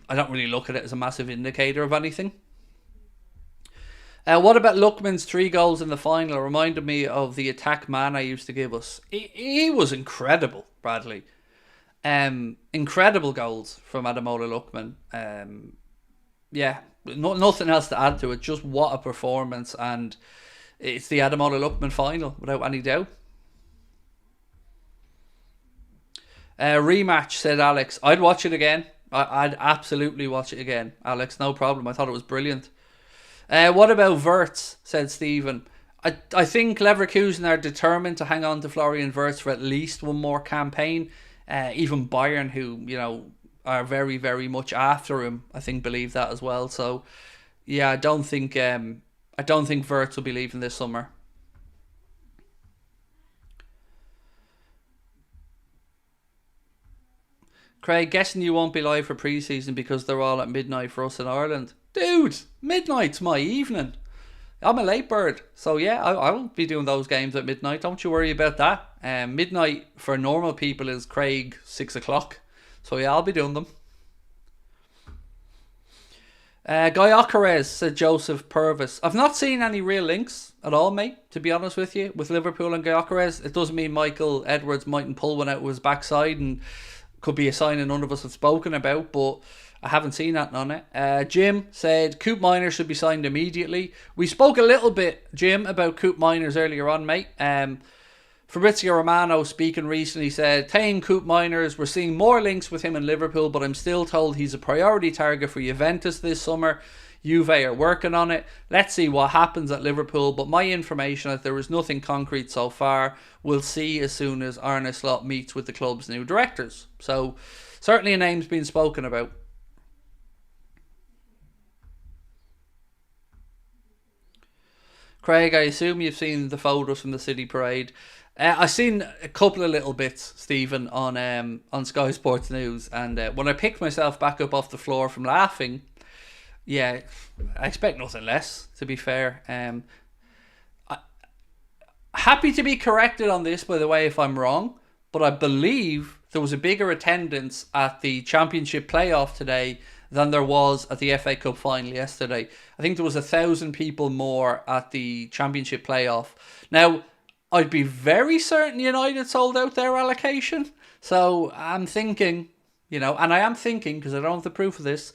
I don't really look at it as a massive indicator of anything. What about Lookman's 3 goals in the final? It reminded me of the attack man I used to give us. He was incredible, Bradley. Incredible goals from Ademola Lookman. Yeah, nothing else to add to it. Just what a performance, and it's the Ademola Lookman final without any doubt. Rematch, said Alex. I'd watch it again. I'd absolutely watch it again, Alex. No problem. I thought it was brilliant. What about Wirtz, said Stephen. I think Leverkusen are determined to hang on to Florian Wirtz for at least one more campaign. Even Bayern, who, you know, are very much after him, I think believe that as well. So yeah, I don't think Wirtz will be leaving this summer. Craig, guessing you won't be live for pre-season because they're all at midnight for us in Ireland. Dude, midnight's my evening. I'm a late bird, so yeah, I won't be doing those games at midnight. Don't you worry about that. Midnight for normal people is Craig 6 o'clock. So yeah, I'll be doing them. ENQUIRIES, said Joseph Purvis. I've not seen any real links at all, mate, to be honest with you, with Liverpool and ENQUIRIES. It doesn't mean Michael Edwards mightn't pull one out of his backside and could be a sign none of us have spoken about, but I haven't seen that on it. Jim said Koopmeiners should be signed immediately. We spoke a little bit, Jim, about Koopmeiners earlier on, mate. Fabrizio Romano, speaking recently, said Teun Koopmeiners, we're seeing more links with him in Liverpool, but I'm still told he's a priority target for Juventus this summer. Juve are working on it. Let's see what happens at Liverpool, but my information is there is nothing concrete so far. We'll see as soon as Arne Slot meets with the club's new directors. So certainly a name's been spoken about. Craig, I assume you've seen the photos from the City Parade. I seen a couple of little bits, Stephen, on Sky Sports News, and when I picked myself back up off the floor from laughing, yeah, I expect nothing less. To be fair, happy to be corrected on this, by the way, if I'm wrong, but I believe there was a bigger attendance at the Championship playoff today than there was at the FA Cup final yesterday. I think there was 1,000 people more at the Championship playoff. Now, I'd be very certain United sold out their allocation. So I'm thinking, and I am thinking, because I don't have the proof of this,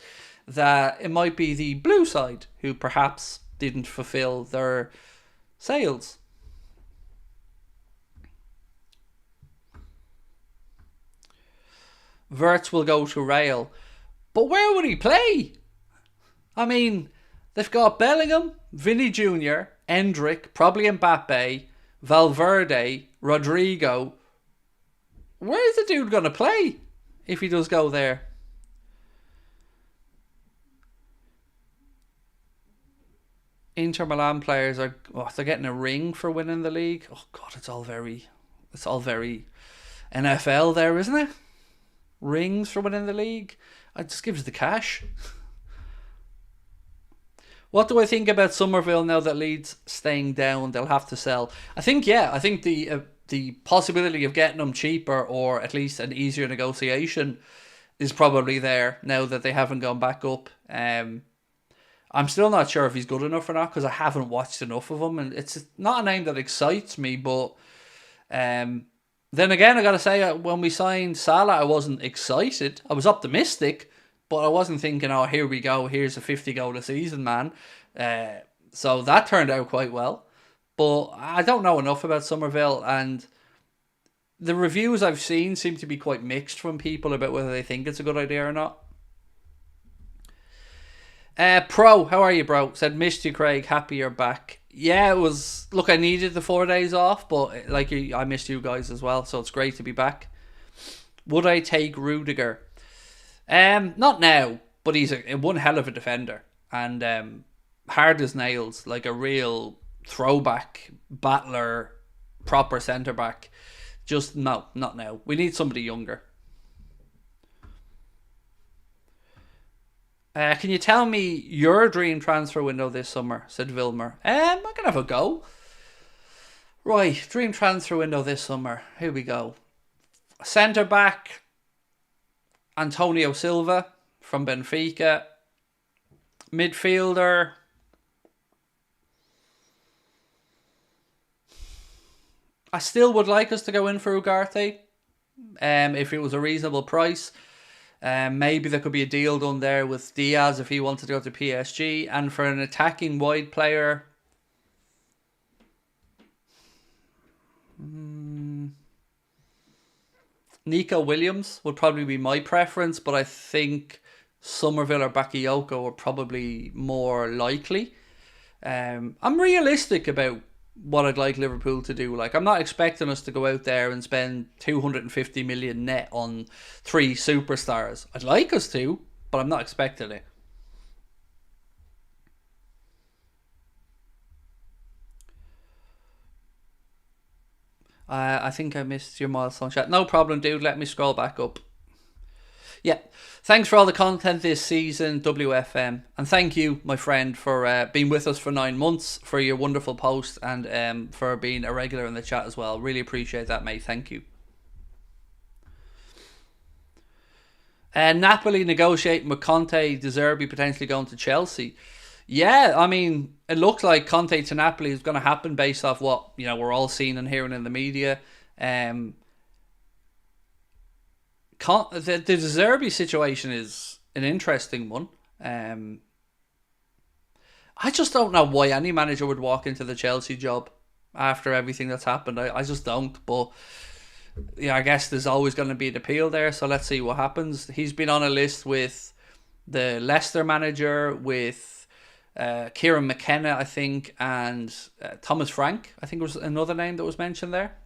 that it might be the blue side who perhaps didn't fulfill their sales. Wirtz will go to Real. But where would he play? I mean, they've got Bellingham, Vinny Jr., Endrick, probably Mbappe, Valverde, Rodrigo. Where's the dude going to play if he does go there? Inter Milan players they're getting a ring for winning the league. Oh God, it's all very NFL there, isn't it? Rings for winning the league. It just gives the cash. What do I think about Somerville now that Leeds staying down? They'll have to sell. I think the possibility of getting them cheaper or at least an easier negotiation is probably there now that they haven't gone back up. I'm still not sure if he's good enough or not because I haven't watched enough of him, and it's not a name that excites me. But then again, I gotta say, when we signed Salah, I wasn't excited. I was optimistic, but I wasn't thinking, "Oh, here we go. Here's a 50 goal a season, man." So that turned out quite well. But I don't know enough about Somerville, and the reviews I've seen seem to be quite mixed from people about whether they think it's a good idea or not. Pro, how are you, bro? Said, missed you, Craig. Happy you're back. Yeah, it was. Look, I needed the 4 days off, but I missed you guys as well, so it's great to be back. Would I take Rudiger? Not now, but he's one hell of a defender and hard as nails, like a real throwback, battler, proper centre back. Just no, not now. We need somebody younger. Can you tell me your dream transfer window this summer? Said Vilmer. I can have a go. Right, dream transfer window this summer. Here we go. Centre back, Antonio Silva from Benfica. Midfielder, I still would like us to go in for Ugarte. If it was a reasonable price. Maybe there could be a deal done there with Diaz if he wanted to go to PSG. And for an attacking wide player, Nico Williams would probably be my preference, but I think Somerville or Bakayoko are probably more likely. I'm realistic about what I'd like Liverpool to do. Like, I'm not expecting us to go out there and spend 250 million net on 3 superstars. I'd like us to, but I'm not expecting it. I think I missed your milestone chat. No problem, dude. Let me scroll back up. Yeah. Thanks for all the content this season, WFM. And thank you, my friend, for being with us for 9 months, for your wonderful post, and for being a regular in the chat as well. Really appreciate that, mate. Thank you. Napoli negotiating with Conte, De Zerbi potentially going to Chelsea. Yeah, I mean, it looks like Conte to Napoli is going to happen based off what we're all seeing and hearing in the media. The De Zerbi situation is an interesting one. I just don't know why any manager would walk into the Chelsea job after everything that's happened. I just don't. But I guess there's always going to be an appeal there. So let's see what happens. He's been on a list with the Leicester manager, with Kieran McKenna, I think, and Thomas Frank, I think was another name that was mentioned there.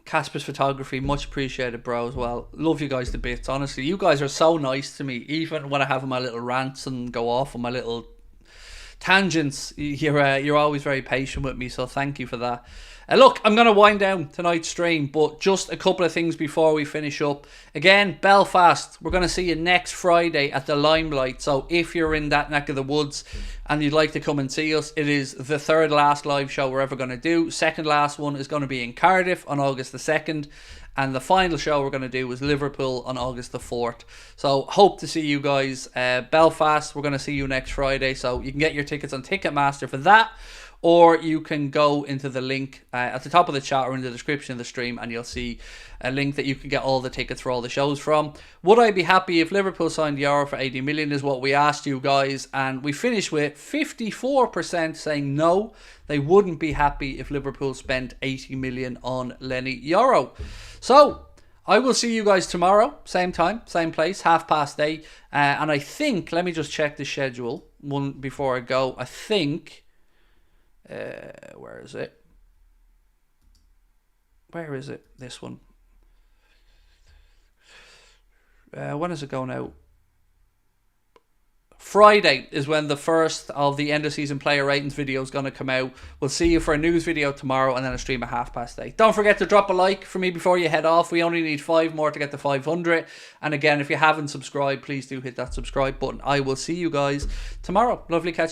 Casper's photography, much appreciated, bro, as well. Love you guys to bits, honestly. You guys are so nice to me, even when I have my little rants and go off on my little tangents. You're always very patient with me, so thank you for that. Look, I'm going to wind down tonight's stream, but just a couple of things before we finish up. Again, Belfast, we're going to see you next Friday at the Limelight. So if you're in that neck of the woods and you'd like to come and see us, it is the third last live show we're ever going to do. Second last one is going to be in Cardiff on August the 2nd. And the final show we're going to do is Liverpool on August the 4th. So hope to see you guys. Belfast, we're going to see you next Friday. So you can get your tickets on Ticketmaster for that. Or you can go into the link at the top of the chat or in the description of the stream, and you'll see a link that you can get all the tickets for all the shows from. Would I be happy if Liverpool signed Yoro for 80 million is what we asked you guys, and we finished with 54% saying no, they wouldn't be happy if Liverpool spent 80 million on Leny Yoro. So I will see you guys tomorrow, same time, same place, 8:30. And I think, let me just check the schedule one before I go. I think... where is it? Where is it? This one. When is it going out? Friday is when the first of the end of season player ratings video is going to come out. We'll see you for a news video tomorrow and then a stream at 8:30. Don't forget to drop a like for me before you head off. We only need 5 more to get to 500. And again, if you haven't subscribed, please do hit that subscribe button. I will see you guys tomorrow. Lovely catch.